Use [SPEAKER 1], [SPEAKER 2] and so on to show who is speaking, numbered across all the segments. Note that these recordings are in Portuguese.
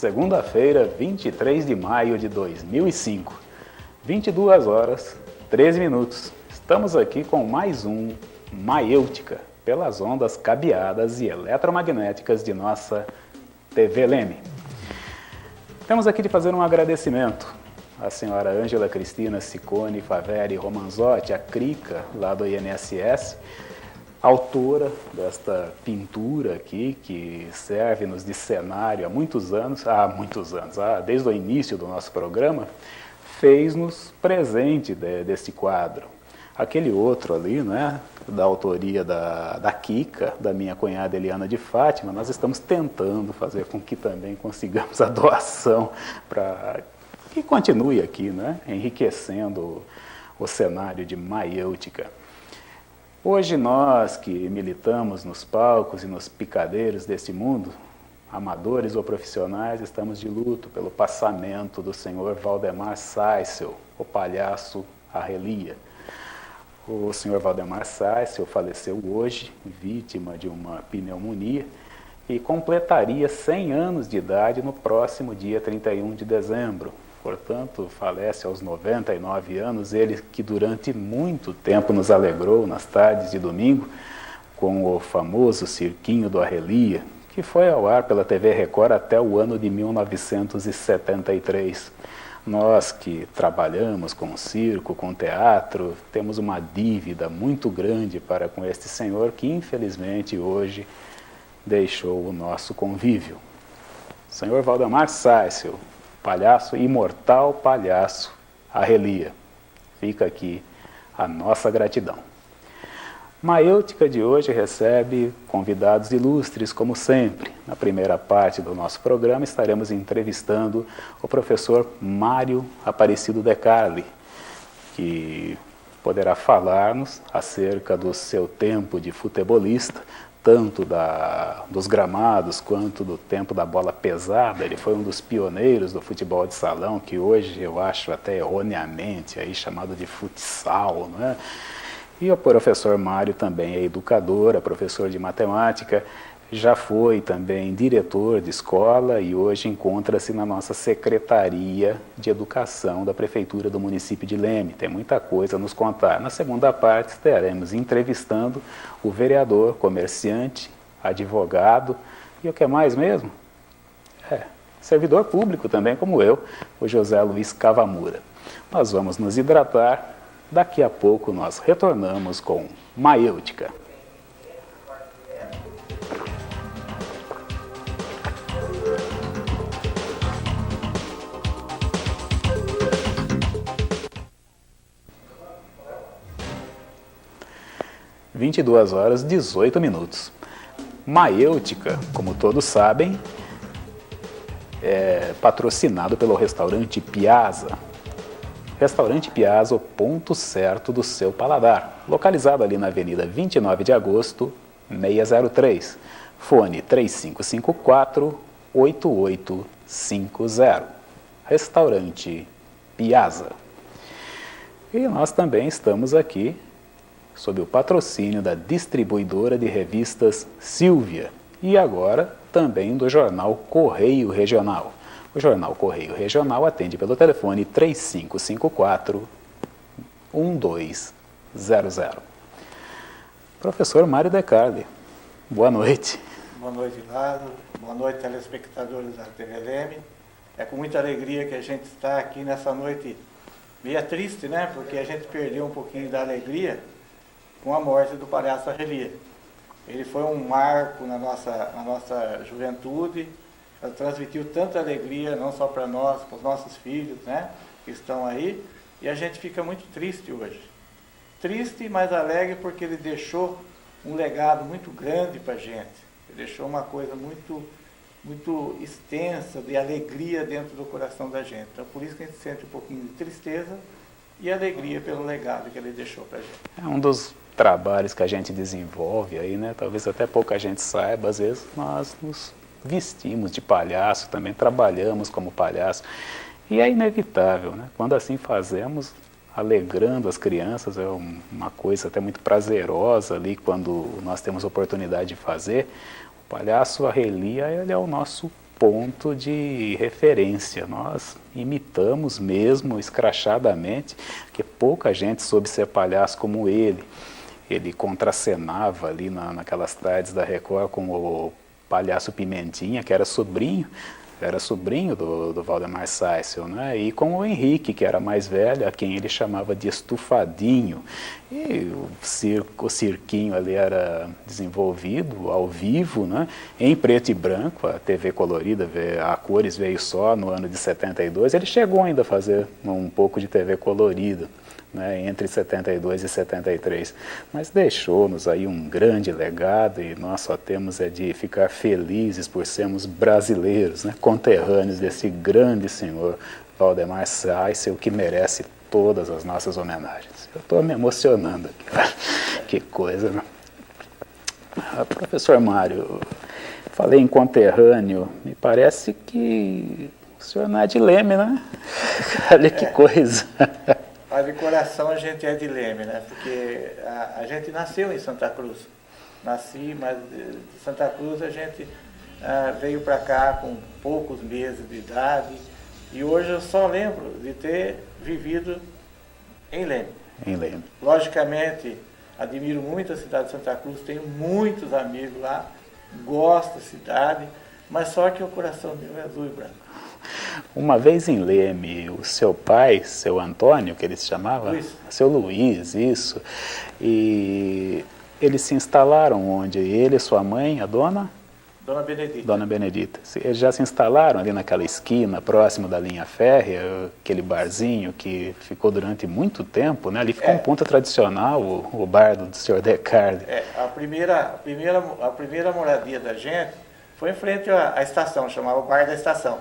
[SPEAKER 1] segunda-feira, 23 de maio de 2005, 22 horas, 13 minutos. Estamos aqui com mais um Maiêutica, pelas ondas cabeadas e eletromagnéticas de nossa TV Leme. Temos aqui de fazer um agradecimento à senhora Ângela Cristina Ciccone Faveri Romanzotti, a Crica, lá do INSS, autora desta pintura aqui, que serve-nos de cenário há muitos anos, desde o início do nosso programa, fez-nos presente deste quadro. Aquele outro ali, né, da autoria da Kika, da minha cunhada Eliana de Fátima, nós estamos tentando fazer com que também consigamos a doação para que continue aqui, né, enriquecendo o cenário de Maiêutica. Hoje nós que militamos nos palcos e nos picadeiros deste mundo, amadores ou profissionais, estamos de luto pelo passamento do senhor Valdemar Saissel, o palhaço Arrelia. O senhor Valdemar Saissel faleceu hoje, vítima de uma pneumonia, e completaria 100 anos de idade no próximo dia 31 de dezembro. Portanto, falece aos 99 anos, ele que durante muito tempo nos alegrou nas tardes de domingo com o famoso Cirquinho do Arrelia, que foi ao ar pela TV Record até o ano de 1973. Nós que trabalhamos com circo, com teatro, temos uma dívida muito grande para com este senhor que infelizmente hoje deixou o nosso convívio. Senhor Valdemar Saissel, palhaço, imortal palhaço Arrelia. Fica aqui a nossa gratidão. Maiêutica de hoje recebe convidados ilustres, como sempre. Na primeira parte do nosso programa estaremos entrevistando o professor Mário Aparecido de Carli, que poderá falar-nos acerca do seu tempo de futebolista, tanto dos gramados quanto do tempo da bola pesada. Ele foi um dos pioneiros do futebol de salão, que hoje eu acho até erroneamente aí chamado de futsal, não é? E o professor Mário também é educador, é professor de matemática, já foi também diretor de escola e hoje encontra-se na nossa Secretaria de Educação da Prefeitura do município de Leme. Tem muita coisa a nos contar. Na segunda parte estaremos entrevistando o vereador, comerciante, advogado e o que mais mesmo? Servidor público também, como eu, o José Luiz Cavamura. Nós vamos nos hidratar. Daqui a pouco nós retornamos com Maiêutica. – 22 horas 18 minutos. Maiêutica, como todos sabem, é patrocinado pelo restaurante Piazza. Restaurante Piazza, o ponto certo do seu paladar. Localizado ali na Avenida 29 de Agosto, 603. Fone 3554-8850. Restaurante Piazza. E nós também estamos aqui sob o patrocínio da distribuidora de revistas Sílvia. E agora também do jornal Correio Regional. O Jornal Correio Regional atende pelo telefone 3554-1200. Professor Mário de Carli, boa noite.
[SPEAKER 2] Boa noite, Lázaro. Boa noite, telespectadores da TV Leme. É com muita alegria que a gente está aqui nessa noite meio triste, né? Porque a gente perdeu um pouquinho da alegria com a morte do palhaço Arrelia. Ele foi um marco na nossa juventude. Ela transmitiu tanta alegria, não só para nós, para os nossos filhos, né, que estão aí, e a gente fica muito triste hoje. Triste, mas alegre, porque ele deixou um legado muito grande para a gente. Ele deixou uma coisa muito, muito extensa de alegria dentro do coração da gente. Então, por isso que a gente sente um pouquinho de tristeza e alegria pelo legado que ele deixou para a gente.
[SPEAKER 1] É um dos trabalhos que a gente desenvolve aí, né, talvez até pouca gente saiba, às vezes nós nos vestimos de palhaço, também trabalhamos como palhaço, e é inevitável, né? Quando assim fazemos, alegrando as crianças, é uma coisa até muito prazerosa ali, quando nós temos oportunidade de fazer. O palhaço Arrelia, ele é o nosso ponto de referência. Nós imitamos mesmo, escrachadamente, que pouca gente soube ser palhaço como ele. Ele contracenava ali naquelas tardes da Record com o Palhaço Pimentinha, que era sobrinho do Valdemar Saissel, né? E com o Henrique, que era mais velho, a quem ele chamava de Estufadinho. E o cirquinho ali era desenvolvido ao vivo, né? Em preto e branco, a TV colorida, a cores veio só no ano de 72, ele chegou ainda a fazer um pouco de TV colorida, né, entre 72 e 73, mas deixou-nos aí um grande legado e nós só temos de ficar felizes por sermos brasileiros, né, conterrâneos desse grande senhor Valdemar Saissel, que merece todas as nossas homenagens. Eu estou me emocionando aqui, que coisa, né? Professor Mário, falei em conterrâneo, me parece que o senhor não é de Leme, né? Olha que coisa.
[SPEAKER 2] Mas de coração a gente é de Leme, né? Porque a gente nasceu em Santa Cruz. Nasci, mas de Santa Cruz a gente veio para cá com poucos meses de idade. E hoje eu só lembro de ter vivido em Leme.
[SPEAKER 1] Em Leme.
[SPEAKER 2] Logicamente, admiro muito a cidade de Santa Cruz, tenho muitos amigos lá, gosto da cidade, mas só que o coração meu é azul e branco.
[SPEAKER 1] Uma vez em Leme, o seu pai, seu Antônio, que ele se chamava?
[SPEAKER 2] Luiz.
[SPEAKER 1] Seu Luiz, isso. E eles se instalaram onde? Ele e sua mãe, a dona?
[SPEAKER 2] Dona Benedita.
[SPEAKER 1] Dona Benedita. Eles já se instalaram ali naquela esquina, próximo da linha férrea, aquele barzinho que ficou durante muito tempo, né? Ali ficou um ponto tradicional, o bar do Sr. Decardi.
[SPEAKER 2] A primeira moradia da gente foi em frente à estação, chamava o Bar da Estação,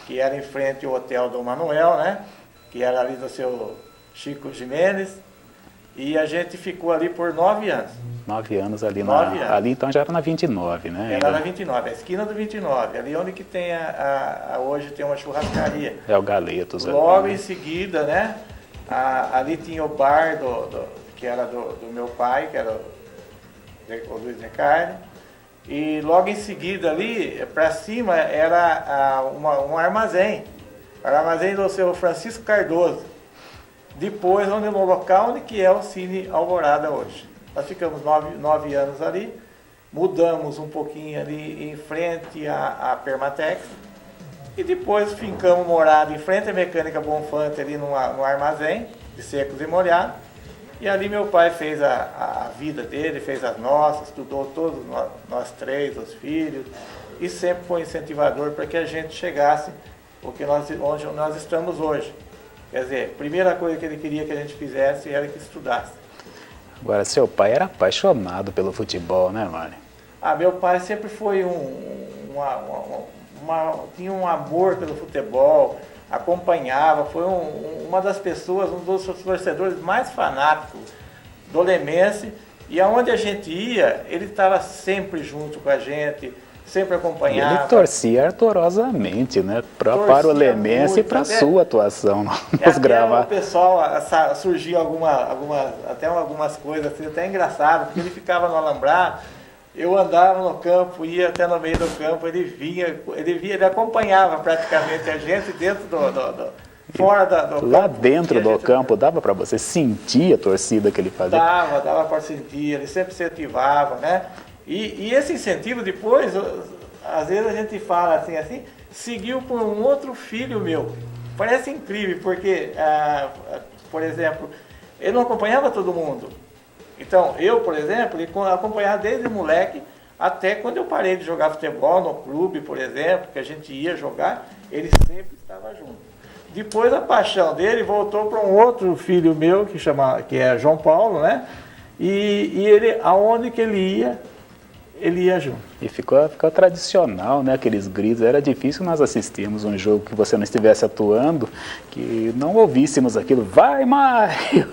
[SPEAKER 2] que era em frente ao Hotel Dom Manuel, né? Que era ali do seu Chico Jimenez, e a gente ficou ali por 9 anos.
[SPEAKER 1] 9 anos ali.
[SPEAKER 2] 9 anos.
[SPEAKER 1] Ali então já era na 29, né?
[SPEAKER 2] Era na 29, a esquina do 29, ali onde que tem hoje tem uma churrascaria.
[SPEAKER 1] É o Galetos.
[SPEAKER 2] Logo
[SPEAKER 1] ali, né?
[SPEAKER 2] em seguida, né? Ali tinha o bar que era do meu pai, que era o Luiz Decardi. E logo em seguida ali, para cima, era um armazém. O armazém do seu Francisco Cardoso. Depois, no local onde que é o Cine Alvorada hoje. Nós ficamos 9 anos ali, mudamos um pouquinho ali em frente à Permatex. E depois ficamos morados em frente à Mecânica Bonfante, ali no armazém de secos e molhados. E ali meu pai fez a vida dele, fez as nossas, estudou todos nós três, os filhos, e sempre foi incentivador para que a gente chegasse onde nós estamos hoje. Quer dizer, a primeira coisa que ele queria que a gente fizesse era que estudasse.
[SPEAKER 1] Agora, seu pai era apaixonado pelo futebol, né, Mário?
[SPEAKER 2] Meu pai sempre foi tinha um amor pelo futebol, acompanhava, foi uma das pessoas, um dos torcedores mais fanáticos do Lemense, e aonde a gente ia, ele estava sempre junto com a gente, sempre acompanhava.
[SPEAKER 1] E ele torcia ardorosamente, né, para o Lemense e para a sua atuação nos gravados.
[SPEAKER 2] O pessoal surgiu algumas coisas assim, até engraçado, porque ele ficava no alambrado. Eu andava no campo, ia até no meio do campo, ele acompanhava praticamente a gente dentro fora do campo.
[SPEAKER 1] Lá dentro do campo, dava para você sentir a torcida que ele fazia?
[SPEAKER 2] Dava para sentir, ele sempre incentivava, né? E esse incentivo depois, às vezes a gente fala assim, seguiu por um outro filho meu. Parece incrível, porque, por exemplo, ele não acompanhava todo mundo. Então, eu, por exemplo, ele acompanhava desde moleque até quando eu parei de jogar futebol no clube, por exemplo, que a gente ia jogar, ele sempre estava junto. Depois a paixão dele voltou para um outro filho meu, que é João Paulo, né? E ele, aonde que ele ia junto.
[SPEAKER 1] E ficou tradicional, né? Aqueles gritos. Era difícil nós assistirmos um jogo que você não estivesse atuando, que não ouvíssemos aquilo. Vai, Mário!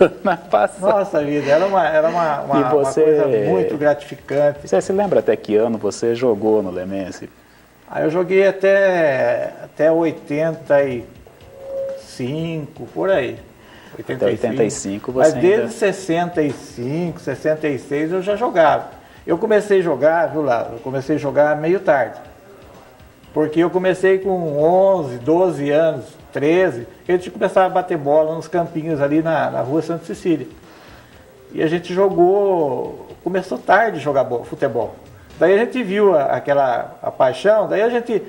[SPEAKER 2] Nossa vida, era uma coisa muito gratificante.
[SPEAKER 1] Você se lembra até que ano você jogou no Lemense?
[SPEAKER 2] Eu joguei até 85, por aí. 85.
[SPEAKER 1] Até 85 você
[SPEAKER 2] Mas desde 65, 66 eu já jogava. Eu comecei a jogar, viu lá, meio tarde. Porque eu comecei com 11, 12 anos, 13, a gente começava a bater bola nos campinhos ali na rua Santa Cecília. E a gente começou tarde a jogar futebol. Daí a gente viu a paixão, daí a gente,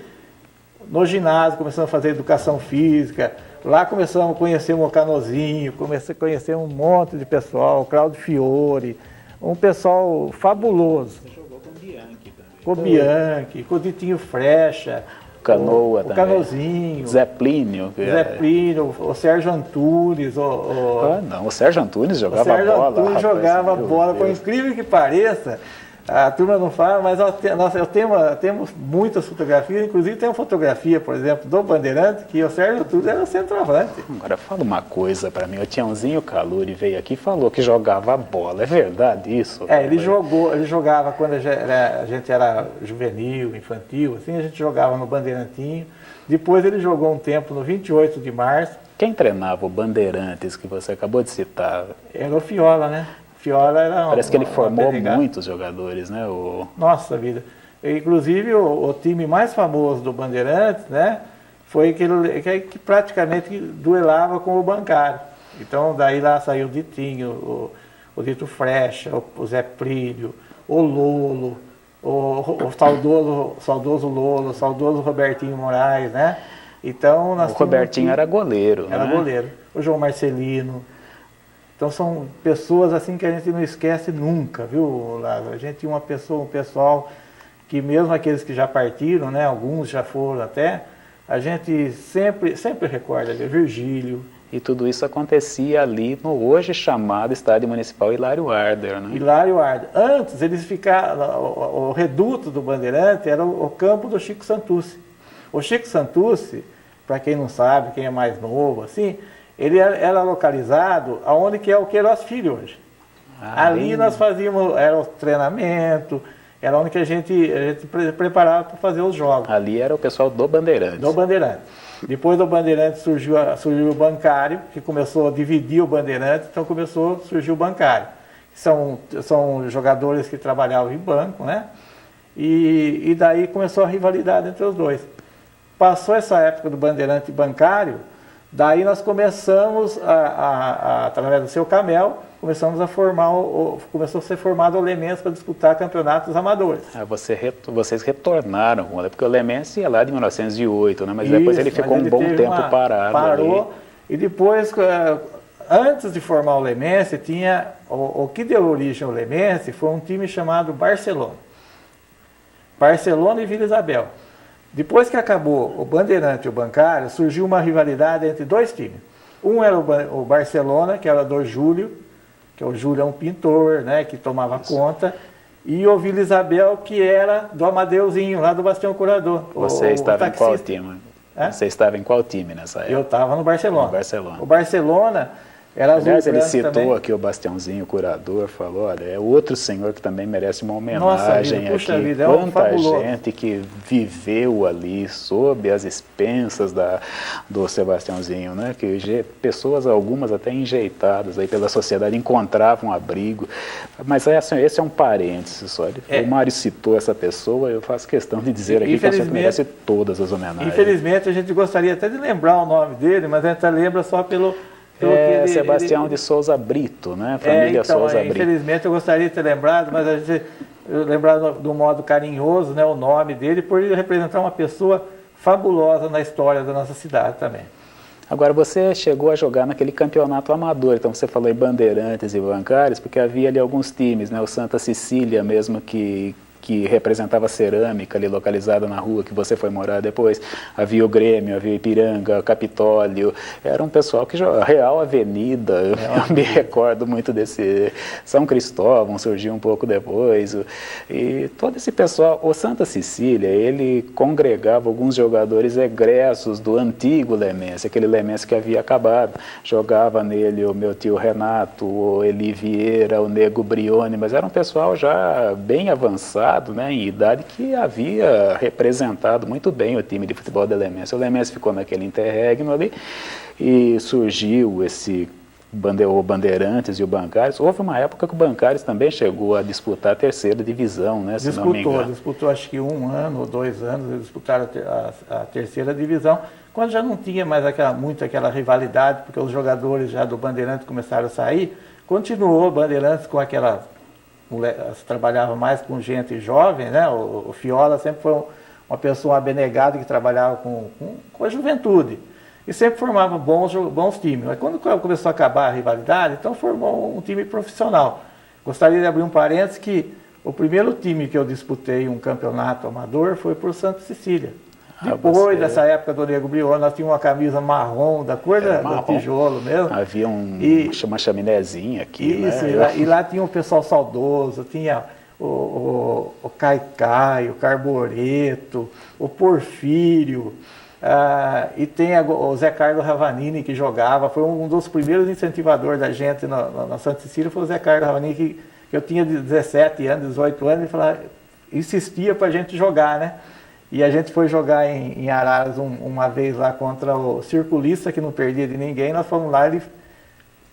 [SPEAKER 2] no ginásio, começamos a fazer educação física, lá começamos a conhecer o Mocanozinho, comecei a conhecer um monte de pessoal, o Claudio Fiore, um pessoal fabuloso.
[SPEAKER 1] Você jogou com o Bianchi também.
[SPEAKER 2] Com o Bianchi, com o Ditinho Frecha,
[SPEAKER 1] Canoa
[SPEAKER 2] o
[SPEAKER 1] também.
[SPEAKER 2] Canozinho,
[SPEAKER 1] Zé Plínio.
[SPEAKER 2] o Sérgio Antunes.
[SPEAKER 1] O Sérgio Antunes jogava bola.
[SPEAKER 2] O Sérgio Antunes
[SPEAKER 1] rapaz,
[SPEAKER 2] jogava bola, por incrível que pareça. A turma não fala, mas temos muitas fotografias, inclusive tem uma fotografia, por exemplo, do Bandeirante, que o Sérgio Antunes era o centroavante.
[SPEAKER 1] Agora fala uma coisa pra mim, o Tiãozinho Caluri veio aqui e falou que jogava bola, é verdade isso?
[SPEAKER 2] Ele jogava quando a gente era juvenil, infantil, assim, a gente jogava no Bandeirantinho, depois ele jogou um tempo no 28 de março.
[SPEAKER 1] Quem treinava o Bandeirantes que você acabou de citar?
[SPEAKER 2] Era o Fiola, né? Fiola era
[SPEAKER 1] Parece que ele formou muitos jogadores, né?
[SPEAKER 2] Nossa vida. Inclusive o time mais famoso do Bandeirantes, né? Foi que praticamente duelava com o Bancário. Então daí lá saiu o Ditinho, o Dito Frecha, o Zé Plínio, o Lolo, o saudoso Lolo, o saudoso Robertinho Moraes, né? Então,
[SPEAKER 1] o Robertinho era goleiro,
[SPEAKER 2] Era goleiro. O João Marcelino. Então são pessoas assim que a gente não esquece nunca, viu, Lázaro? A gente tinha um pessoal que mesmo aqueles que já partiram, né, alguns já foram até, a gente sempre recorda ali, Virgílio.
[SPEAKER 1] E tudo isso acontecia ali no hoje chamado Estádio Municipal Hilário Arder, né?
[SPEAKER 2] Hilário Arder. Antes eles ficavam, o reduto do Bandeirante era o campo do Chico Santucci. O Chico Santucci, para quem não sabe, quem é mais novo, assim, ele era localizado aonde que é o Queiroz Filho hoje. Ali nós fazíamos, era o treinamento, era onde que a gente preparava para fazer os jogos.
[SPEAKER 1] Ali era o pessoal do Bandeirantes.
[SPEAKER 2] Do Bandeirantes. Depois do Bandeirantes surgiu o Bancário, que começou a dividir o Bandeirantes, então começou a surgir o Bancário. São jogadores que trabalhavam em banco, né? E daí começou a rivalidade entre os dois. Passou essa época do Bandeirante e Bancário, daí nós começamos, através do Seu Camel, começamos a começou a ser formado o Lemense para disputar campeonatos amadores.
[SPEAKER 1] Vocês retornaram, porque o Lemense ia lá de 1908, né? Mas depois ele ficou um bom tempo parado.
[SPEAKER 2] Parou,
[SPEAKER 1] ali.
[SPEAKER 2] E depois, antes de formar o Lemense, tinha o que deu origem ao Lemense foi um time chamado Barcelona. Barcelona e Vila Isabel. Depois que acabou o Bandeirante e o Bancário, surgiu uma rivalidade entre dois times. Um era o Barcelona, que era do Júlio, que o Júlio é um pintor, né, que tomava conta, e o Vila Isabel, que era do Amadeuzinho, lá do Bastião Curador.
[SPEAKER 1] Você estava em qual time? Você estava em qual time nessa época?
[SPEAKER 2] Eu estava no Barcelona.
[SPEAKER 1] No Barcelona.
[SPEAKER 2] O Barcelona era azul.
[SPEAKER 1] Aliás, ele citou
[SPEAKER 2] também.
[SPEAKER 1] aqui o Bastiãozinho, curador, falou, olha, é outro senhor que também merece uma homenagem.
[SPEAKER 2] Nossa vida, puxa
[SPEAKER 1] aqui.
[SPEAKER 2] Vida,
[SPEAKER 1] Quanta gente que viveu ali sob as expensas do Sebastiãozinho, né? Que pessoas, algumas até enjeitadas aí pela sociedade, encontravam abrigo. Mas esse é um parênteses só. O Mário citou essa pessoa, eu faço questão de dizer aqui que você merece todas as homenagens.
[SPEAKER 2] Infelizmente, a gente gostaria até de lembrar o nome dele, mas a gente lembra só pelo
[SPEAKER 1] Sebastião de Souza Brito, né? Família Souza Brito.
[SPEAKER 2] Infelizmente eu gostaria de ter lembrado, mas a gente lembrar do modo carinhoso, né, o nome dele, por ele representar uma pessoa fabulosa na história da nossa cidade também.
[SPEAKER 1] Agora, você chegou a jogar naquele campeonato amador, então você falou em Bandeirantes e Bancários, porque havia ali alguns times, né? O Santa Cecília mesmo que representava a cerâmica ali localizada na rua que você foi morar depois. Havia o Grêmio, havia o Ipiranga, o Capitólio. Era um pessoal que jogava. Real Avenida, eu me recordo muito desse. São Cristóvão surgiu um pouco depois. E todo esse pessoal. O Santa Cecília, ele congregava alguns jogadores egressos do antigo Lemense, aquele Lemense que havia acabado. Jogava nele o meu tio Renato, o Eli Vieira, o Nego Brioni, mas era um pessoal já bem avançado, né, em idade, que havia representado muito bem o time de futebol do Lemense. O Lemense ficou naquele interregno ali e surgiu esse o Bandeirantes e o Bancários. Houve uma época que o Bancários também chegou a disputar a terceira divisão, né? Se não me engano.
[SPEAKER 2] Disputou acho que 1 ano ou 2 anos, eles disputaram a terceira divisão, quando já não tinha mais muito aquela rivalidade, porque os jogadores já do Bandeirantes começaram a sair. Continuou o Bandeirantes com aquela... trabalhava mais com gente jovem, né? O Fiola sempre foi uma pessoa abnegada que trabalhava com a juventude. E sempre formava bons times. Mas quando começou a acabar a rivalidade, então formou um time profissional. Gostaria de abrir um parênteses que o primeiro time que eu disputei um campeonato amador foi por Santa Cecília. Depois dessa época do Nego Brion, nós tínhamos uma camisa marrom, da cor do tijolo mesmo.
[SPEAKER 1] Havia uma chaminézinha aqui,
[SPEAKER 2] isso,
[SPEAKER 1] né?
[SPEAKER 2] E lá tinha um pessoal saudoso, tinha o Caicai, o Carboreto, o Porfírio, e tem o Zé Carlos Ravanini que jogava, foi um dos primeiros incentivadores da gente na Santa Cecília, foi o Zé Carlos Ravanini, que eu tinha 17 anos, 18 anos, e insistia para a gente jogar, né? E a gente foi jogar em Araras uma vez lá contra o Circulista, que não perdia de ninguém. Nós fomos lá,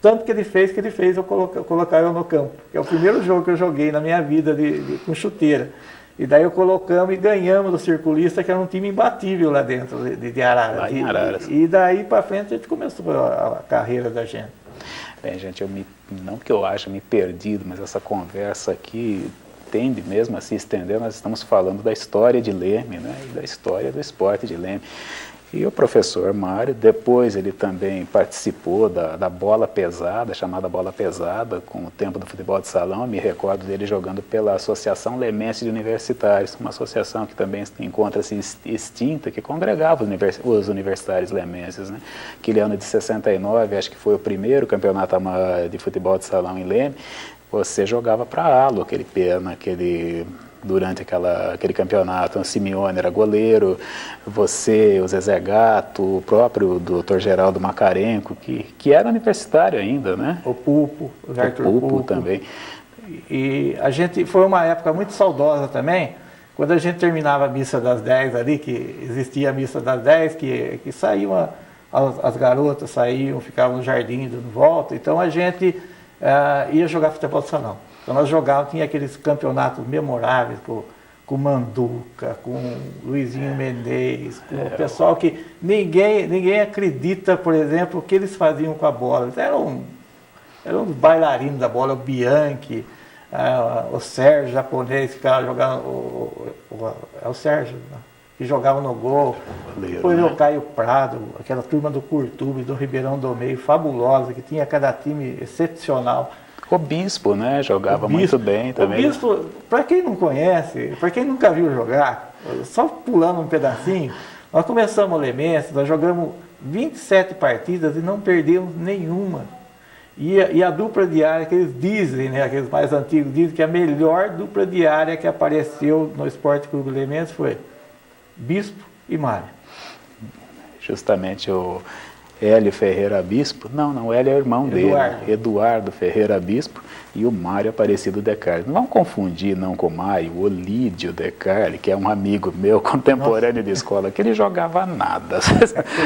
[SPEAKER 2] tanto que ele fez eu colocar eu no campo. Que é o primeiro jogo que eu joguei na minha vida com chuteira. E daí eu colocamos e ganhamos do Circulista, que era um time imbatível lá dentro de Araras.
[SPEAKER 1] Lá em Araras.
[SPEAKER 2] E daí para frente a gente começou a carreira da gente.
[SPEAKER 1] Bem, gente, não que eu ache me perdido, mas essa conversa aqui tende mesmo a se estender. Nós estamos falando da história de Leme, né, e da história do esporte de Leme. E o professor Mário, depois ele também participou da bola pesada, chamada bola pesada, com o tempo do futebol de salão. Eu me recordo dele jogando pela Associação Lemense de Universitários, uma associação que também encontra-se extinta, que congregava os universitários lemenses, né? Aquele ano de 69, acho que foi o primeiro campeonato de futebol de salão em Leme. Você jogava para Alo, durante aquele campeonato. O Simeone era goleiro, você, o Zezé Gato, o próprio Dr. Geraldo Macarenco, que era universitário ainda, né?
[SPEAKER 2] O Pupo, o Arthur Pupo
[SPEAKER 1] também.
[SPEAKER 2] E a gente, foi uma época muito saudosa também, quando a gente terminava a missa das 10 ali, que existia a missa das 10, que saíam, as garotas saíam, ficavam no jardim dando volta, então a gente ia jogar futebol de salão. Então nós jogávamos, tinha aqueles campeonatos memoráveis com Manduca, com Luizinho Menezes, com o pessoal que ninguém acredita, por exemplo, o que eles faziam com a bola. Eles eram bailarinos da bola, o Bianchi, o Sérgio, japonês, que ficava jogando, o Sérgio, que jogava no gol. Depois o Caio Prado, aquela turma do Curtume, do Ribeirão do Meio, fabulosa, que tinha cada time excepcional.
[SPEAKER 1] O Bispo, né? Jogava muito bem também.
[SPEAKER 2] O Bispo, para quem não conhece, para quem nunca viu jogar, só pulando um pedacinho, nós começamos o Lemense, nós jogamos 27 partidas e não perdemos nenhuma. E a dupla diária que eles dizem, né, aqueles mais antigos dizem que a melhor dupla diária que apareceu no Esporte Clube Lemense foi Bispo e Mário.
[SPEAKER 1] Justamente o Hélio Ferreira Bispo, não, o Hélio é o irmão dele, Eduardo Ferreira Bispo, e o Mário Aparecido De Carli. Não vamos confundir não com o Mário, o Olídio De Carli, que é um amigo meu, contemporâneo de escola, que ele jogava nada.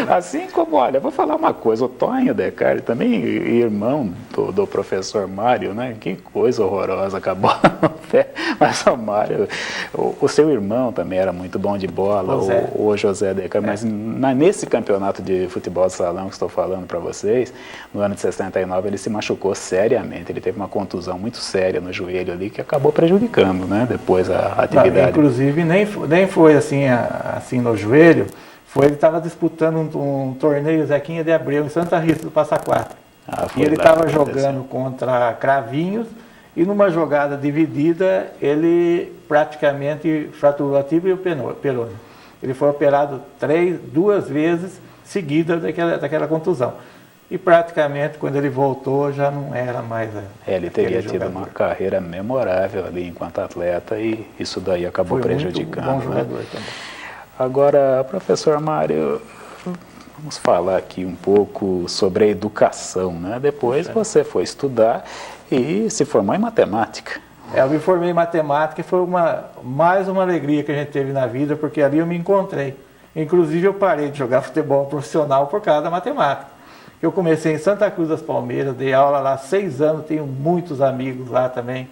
[SPEAKER 1] Assim como, olha, vou falar uma coisa, o Tonho De Carli, também irmão do professor Mário, né? Que coisa horrorosa, acabou no pé. Mas o Mário, o seu irmão também era muito bom de bola, o José De Carli, mas nesse campeonato de futebol de salão que estou falando para vocês, no ano de 69, ele se machucou seriamente, ele teve uma contusão muito séria no joelho ali, que acabou prejudicando, né, depois a atividade.
[SPEAKER 2] Inclusive, nem foi assim no joelho, ele estava disputando um torneio Zequinha de Abreu, em Santa Rita do Passa Quatro. E ele estava jogando contra Cravinhos, e numa jogada dividida, ele praticamente fraturou a tíbia e o perone. Ele foi operado 2 vezes seguidas daquela contusão. E praticamente, quando ele voltou, já não era mais
[SPEAKER 1] ele teria tido uma carreira memorável ali enquanto atleta, e isso daí acabou prejudicando.
[SPEAKER 2] Muito bom jogador também.
[SPEAKER 1] Agora, professor Mário, vamos falar aqui um pouco sobre a educação, né? Depois você foi estudar e se formou em matemática.
[SPEAKER 2] Eu me formei em matemática e foi mais uma alegria que a gente teve na vida, porque ali eu me encontrei. Inclusive eu parei de jogar futebol profissional por causa da matemática. Eu comecei em Santa Cruz das Palmeiras, dei aula lá há 6 anos, tenho muitos amigos lá também.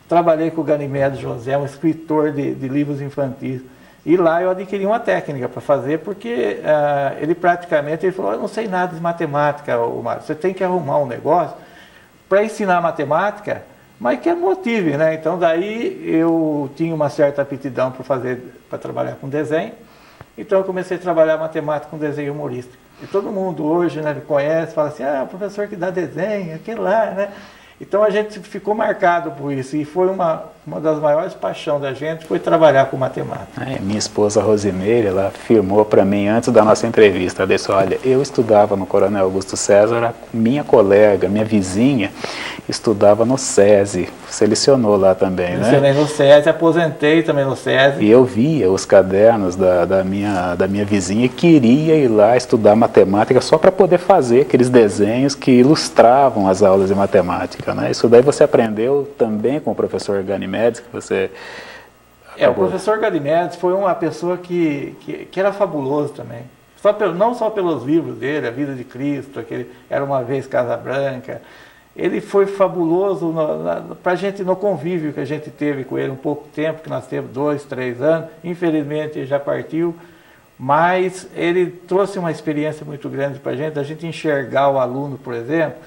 [SPEAKER 2] Trabalhei com o Ganimedes José, um escritor de livros infantis. E lá eu adquiri uma técnica para fazer, porque ele falou, eu não sei nada de matemática, Mário, você tem que arrumar um negócio para ensinar matemática, mas que motive, né? Então daí eu tinha uma certa aptidão para trabalhar com desenho, então eu comecei a trabalhar matemática com desenho humorístico. E todo mundo hoje, né, me conhece, fala assim, o professor que dá desenho, aquele lá, né? Então a gente ficou marcado por isso, e foi uma das maiores paixões da gente, foi trabalhar com matemática.
[SPEAKER 1] Minha esposa Rosimeire, ela afirmou para mim antes da nossa entrevista, ela disse, olha, eu estudava no Coronel Augusto César, minha colega, minha vizinha, estudava no SESI, selecionou lá também, né?
[SPEAKER 2] Selecionei no SESI, aposentei também no SESI.
[SPEAKER 1] E eu via os cadernos da minha vizinha e queria ir lá estudar matemática só para poder fazer aqueles desenhos que ilustravam as aulas de matemática, né? Isso daí você aprendeu também com o professor Ganimedes, que você...
[SPEAKER 2] O professor Ganimedes foi uma pessoa que era fabuloso também. Não só pelos livros dele, A Vida de Cristo, aquele Era Uma Vez Casa Branca. Ele foi fabuloso para a gente, no convívio que a gente teve com ele, um pouco tempo, que nós temos 2, 3 anos. Infelizmente ele já partiu, mas ele trouxe uma experiência muito grande para a gente enxergar o aluno, por exemplo,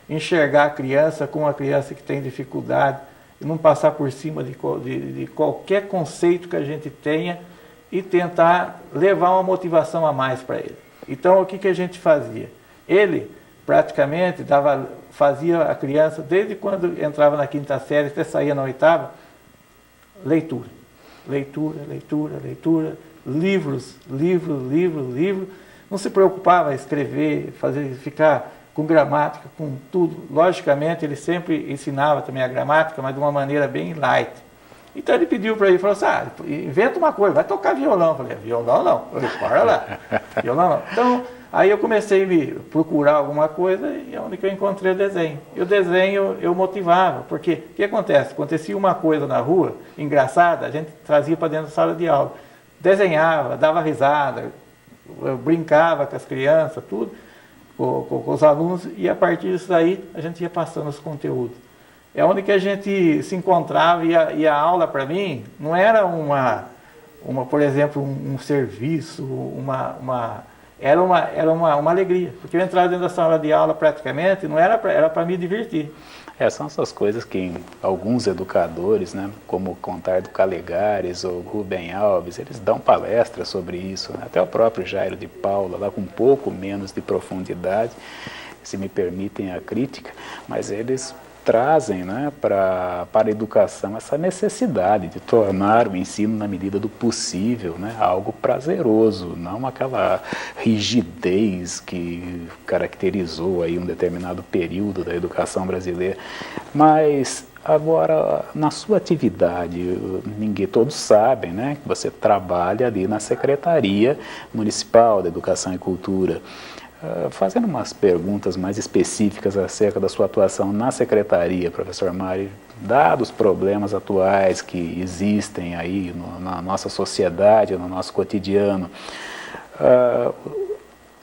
[SPEAKER 2] enxergar a criança como uma criança que tem dificuldade, e não passar por cima de qualquer conceito que a gente tenha e tentar levar uma motivação a mais para ele. Então, o que a gente fazia? Ele, praticamente, fazia a criança, desde quando entrava na 5ª série até saía na 8ª, leitura. Leitura, leitura, leitura, livros. Não se preocupava em escrever, ficar com gramática, com tudo. Logicamente, ele sempre ensinava também a gramática, mas de uma maneira bem light. Então ele pediu para ele, falou assim, inventa uma coisa, vai tocar violão. Eu falei, violão não, para lá, violão não. Então, aí eu comecei a me procurar alguma coisa e é onde que eu encontrei o desenho. E o desenho eu motivava, porque o que acontece? Acontecia uma coisa na rua, engraçada, a gente trazia para dentro da sala de aula. Desenhava, dava risada, brincava com as crianças, tudo. Com os alunos, e a partir disso daí a gente ia passando os conteúdos. É onde que a gente se encontrava, e a aula para mim não era por exemplo, um serviço, era uma alegria, porque eu entrava dentro da sala de aula praticamente, não era para me divertir.
[SPEAKER 1] São essas coisas que alguns educadores, né, como Contardo Calegares ou Rubem Alves, eles dão palestras sobre isso, né? Até o próprio Jairo de Paula, lá com um pouco menos de profundidade, se me permitem a crítica, mas eles trazem, né, para a educação essa necessidade de tornar o ensino, na medida do possível, né, algo prazeroso, não aquela rigidez que caracterizou aí um determinado período da educação brasileira. Mas agora, na sua atividade, todos sabem, né, que você trabalha ali na Secretaria Municipal da Educação e Cultura. Fazendo umas perguntas mais específicas acerca da sua atuação na secretaria, professor Mário, dados os problemas atuais que existem aí na nossa sociedade, no nosso cotidiano,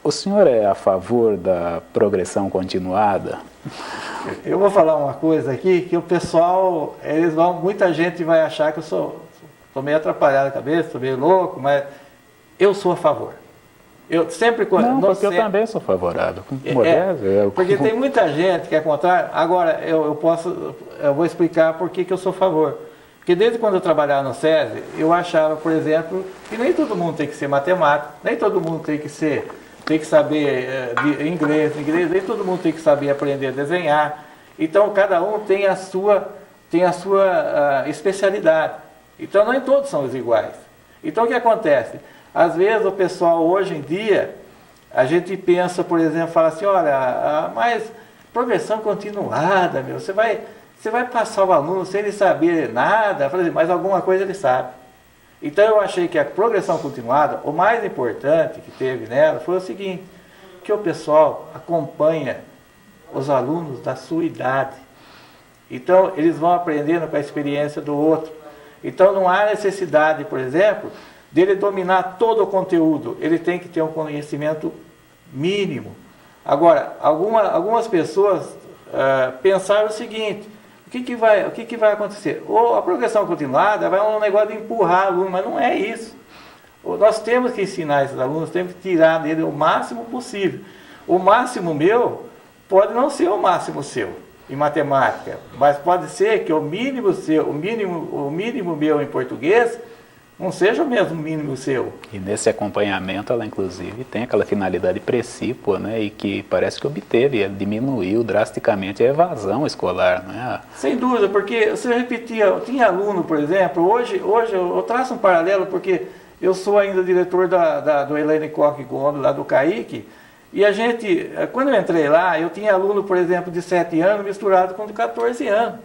[SPEAKER 1] o senhor é a favor da progressão continuada?
[SPEAKER 2] Eu vou falar uma coisa aqui, que o pessoal, muita gente vai achar que eu sou meio atrapalhado na cabeça, sou meio louco, mas eu sou a favor. Eu sempre...
[SPEAKER 1] eu também sou favorável.
[SPEAKER 2] Porque tem muita gente que é contrário. Agora, eu vou explicar por que eu sou a favor. Porque desde quando eu trabalhava no SESI, eu achava, por exemplo, que nem todo mundo tem que ser matemático, nem todo mundo tem que saber inglês, nem todo mundo tem que saber aprender a desenhar. Então, cada um tem a sua especialidade. Então, nem todos são iguais. Então, o que acontece? Às vezes o pessoal hoje em dia, a gente pensa, por exemplo, fala assim, olha, mas progressão continuada, você vai passar o aluno sem ele saber nada, eu falei, mas alguma coisa ele sabe. Então eu achei que a progressão continuada, o mais importante que teve nela foi o seguinte, que o pessoal acompanha os alunos da sua idade. Então eles vão aprendendo com a experiência do outro. Então não há necessidade, por exemplo, dele dominar todo o conteúdo, ele tem que ter um conhecimento mínimo. Agora, algumas pessoas pensaram o seguinte: o que vai acontecer? Ou a progressão continuada vai um negócio de empurrar aluno, mas não é isso. Nós temos que ensinar esses alunos, temos que tirar dele o máximo possível. O máximo meu pode não ser o máximo seu em matemática, mas pode ser que o mínimo seu, o mínimo meu em português não seja o mesmo mínimo seu.
[SPEAKER 1] E nesse acompanhamento ela inclusive tem aquela finalidade precípua, né, e que parece que obteve, ela diminuiu drasticamente a evasão escolar, né?
[SPEAKER 2] Sem dúvida, porque você repetia, tinha aluno, por exemplo, hoje eu traço um paralelo porque eu sou ainda diretor do Elaine Koch Gomes, lá do CAIC, e a gente, quando eu entrei lá, eu tinha aluno, por exemplo, de 7 anos misturado com de 14 anos.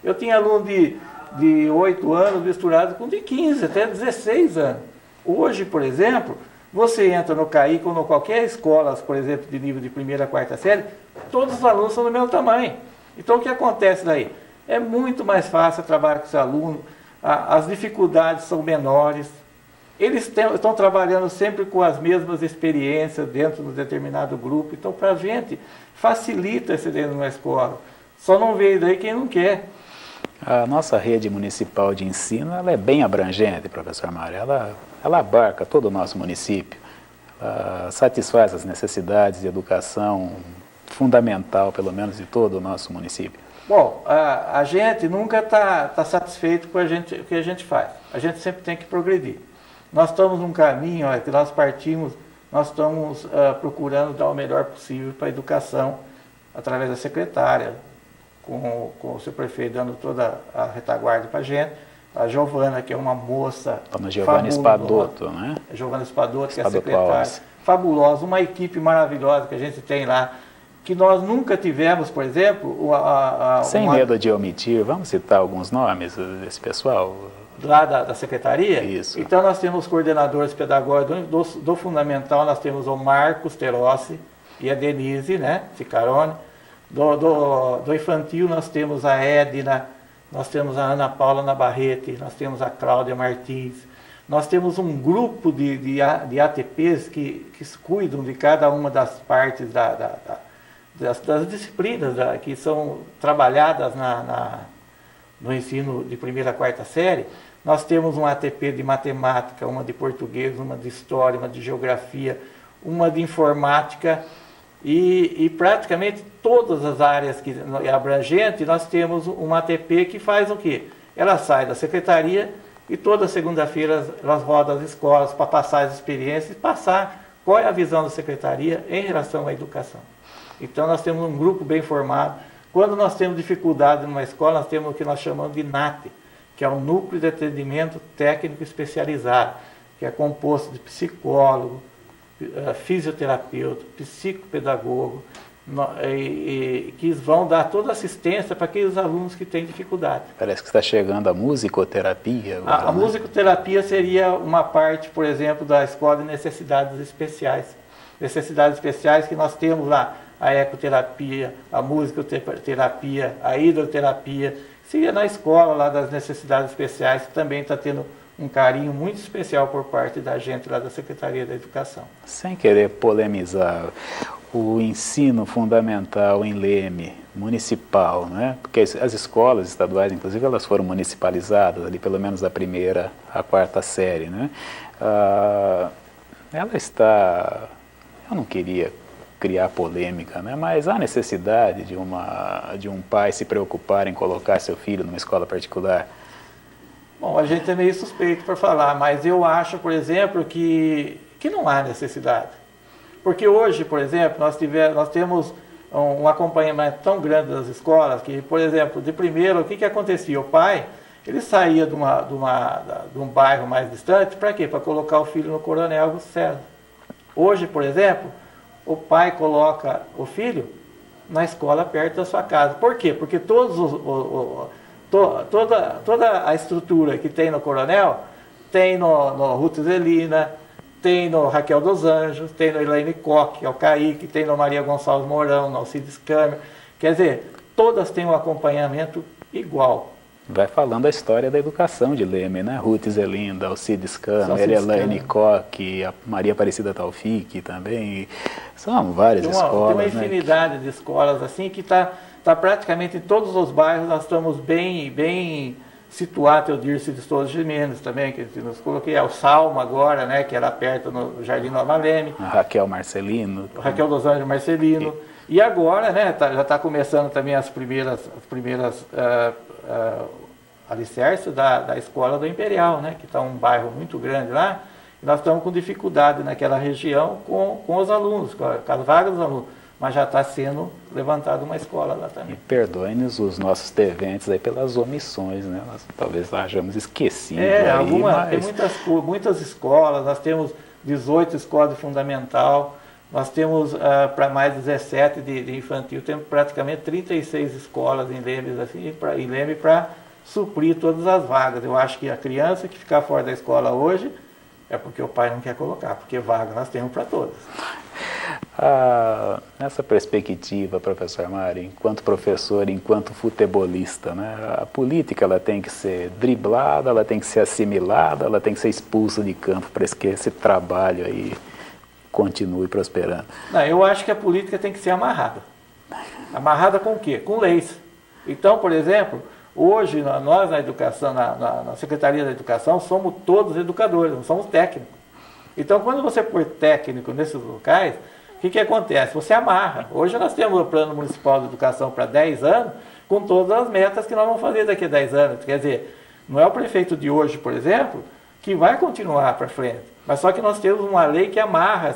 [SPEAKER 2] Eu tinha aluno de 8 anos misturado com de 15, até 16 anos. Hoje, por exemplo, você entra no CAIC ou em qualquer escola, por exemplo, de nível de primeira a quarta série, todos os alunos são do mesmo tamanho. Então, o que acontece daí? É muito mais fácil trabalhar com esse aluno, as dificuldades são menores, eles estão trabalhando sempre com as mesmas experiências dentro de um determinado grupo. Então, para a gente, facilita esse dentro de uma escola. Só não veio daí quem não quer.
[SPEAKER 1] A nossa rede municipal de ensino ela é bem abrangente, professor Mário. Ela abarca todo o nosso município. Ela satisfaz as necessidades de educação fundamental, pelo menos, de todo o nosso município.
[SPEAKER 2] Bom, a gente nunca está satisfeito com o que a gente faz. A gente sempre tem que progredir. Nós estamos num caminho que nós partimos, nós estamos procurando dar o melhor possível para a educação, através da secretária, com o seu prefeito dando toda a retaguarda para a gente. A Giovana, que é uma moça
[SPEAKER 1] Dona Giovana Espadoto, né?
[SPEAKER 2] A Giovana Espadoto, que é a secretária, fabulosa, uma equipe maravilhosa que a gente tem lá, que nós nunca tivemos, por exemplo...
[SPEAKER 1] Sem medo de omitir, vamos citar alguns nomes desse pessoal?
[SPEAKER 2] Lá da secretaria?
[SPEAKER 1] Isso.
[SPEAKER 2] Então nós temos coordenadores pedagógicos do fundamental, nós temos o Marcos Terossi e a Denise, né, Cicarone. Do infantil nós temos a Edna, nós temos a Ana Paula Nabarrete, nós temos a Cláudia Martins. Nós temos um grupo de ATPs que cuidam de cada uma das partes das disciplinas que são trabalhadas no ensino de primeira a quarta série. Nós temos um ATP de matemática, uma de português, uma de história, uma de geografia, uma de informática e praticamente todas as áreas que é abrangente, nós temos uma ATP que faz o quê? Ela sai da secretaria e toda segunda-feira elas rodam as escolas para passar as experiências e passar qual é a visão da secretaria em relação à educação. Então nós temos um grupo bem formado. Quando nós temos dificuldade numa escola, nós temos o que nós chamamos de NAT, que é um núcleo de atendimento técnico especializado, que é composto de psicólogo, fisioterapeuta, psicopedagogo, que vão dar toda assistência para aqueles alunos que têm dificuldade.
[SPEAKER 1] Parece que está chegando a musicoterapia.
[SPEAKER 2] A musicoterapia seria uma parte, por exemplo, da escola de necessidades especiais. Necessidades especiais que nós temos lá, a ecoterapia, a musicoterapia, a hidroterapia. Seria na escola lá das necessidades especiais, que também está tendo um carinho muito especial por parte da gente lá da Secretaria da Educação.
[SPEAKER 1] Sem querer polemizar, o ensino fundamental em Leme, municipal, né? Porque as escolas estaduais, inclusive, elas foram municipalizadas, ali pelo menos da primeira à quarta série, né? Ela está... Eu não queria criar polêmica, né? Mas há necessidade de um pai se preocupar em colocar seu filho numa escola particular?
[SPEAKER 2] Bom, a gente é meio suspeito para falar, mas eu acho, por exemplo, que não há necessidade. Porque hoje, por exemplo, nós temos um acompanhamento tão grande das escolas que, por exemplo, de primeiro, o que acontecia? O pai, ele saía de um bairro mais distante, para quê? Para colocar o filho no Coronel Augusto César. Hoje, por exemplo, o pai coloca o filho na escola perto da sua casa. Por quê? Porque toda a estrutura que tem no Coronel, tem no Ruth Zelina, tem no Raquel dos Anjos, tem no Elaine Koch, que é o CAIC, tem no Maria Gonçalves Mourão, no Alcides Câmara. Quer dizer, todas têm um acompanhamento igual.
[SPEAKER 1] Vai falando a história da educação de Leme, né? Ruth Zelinda, Alcides Câmara, Elaine Koch, a Maria Aparecida Taufik também. São várias escolas.
[SPEAKER 2] Tem uma infinidade de escolas assim que está praticamente em todos os bairros. Nós estamos bem situados. Eu disse de Souza Gimenez também, que nos coloquei o Salmo agora, né? Que era perto no Jardim Nova Leme.
[SPEAKER 1] A Raquel Marcelino.
[SPEAKER 2] Raquel dos Anjos Marcelino. E agora, né? Já está começando também as primeiras alicerce da escola do Imperial, né, que está um bairro muito grande lá, e nós estamos com dificuldade naquela região com os alunos, com as vagas dos alunos, mas já está sendo levantada uma escola lá também.
[SPEAKER 1] E perdoe-nos os nossos deventes aí pelas omissões, né? Nós talvez hajamos esquecido.
[SPEAKER 2] Tem muitas escolas, nós temos 18 escolas de fundamental, nós temos para mais 17 de infantil, temos praticamente 36 escolas em Leme, assim, para suprir todas as vagas. Eu acho que a criança que ficar fora da escola hoje é porque o pai não quer colocar, porque vaga nós temos para todas.
[SPEAKER 1] Nessa perspectiva, professor Mário, enquanto professor, enquanto futebolista, né, a política ela tem que ser driblada, ela tem que ser assimilada, ela tem que ser expulsa de campo para que esse trabalho aí continue prosperando.
[SPEAKER 2] Não, eu acho que a política tem que ser amarrada. Amarrada com o quê? Com leis. Então, por exemplo, hoje nós na educação, na Secretaria da Educação, somos todos educadores, não somos técnicos. Então, quando você põe técnico nesses locais, o que acontece? Você amarra. Hoje nós temos o Plano Municipal de Educação para 10 anos, com todas as metas que nós vamos fazer daqui a 10 anos. Quer dizer, não é o prefeito de hoje, por exemplo, que vai continuar para frente. Mas só que nós temos uma lei que amarra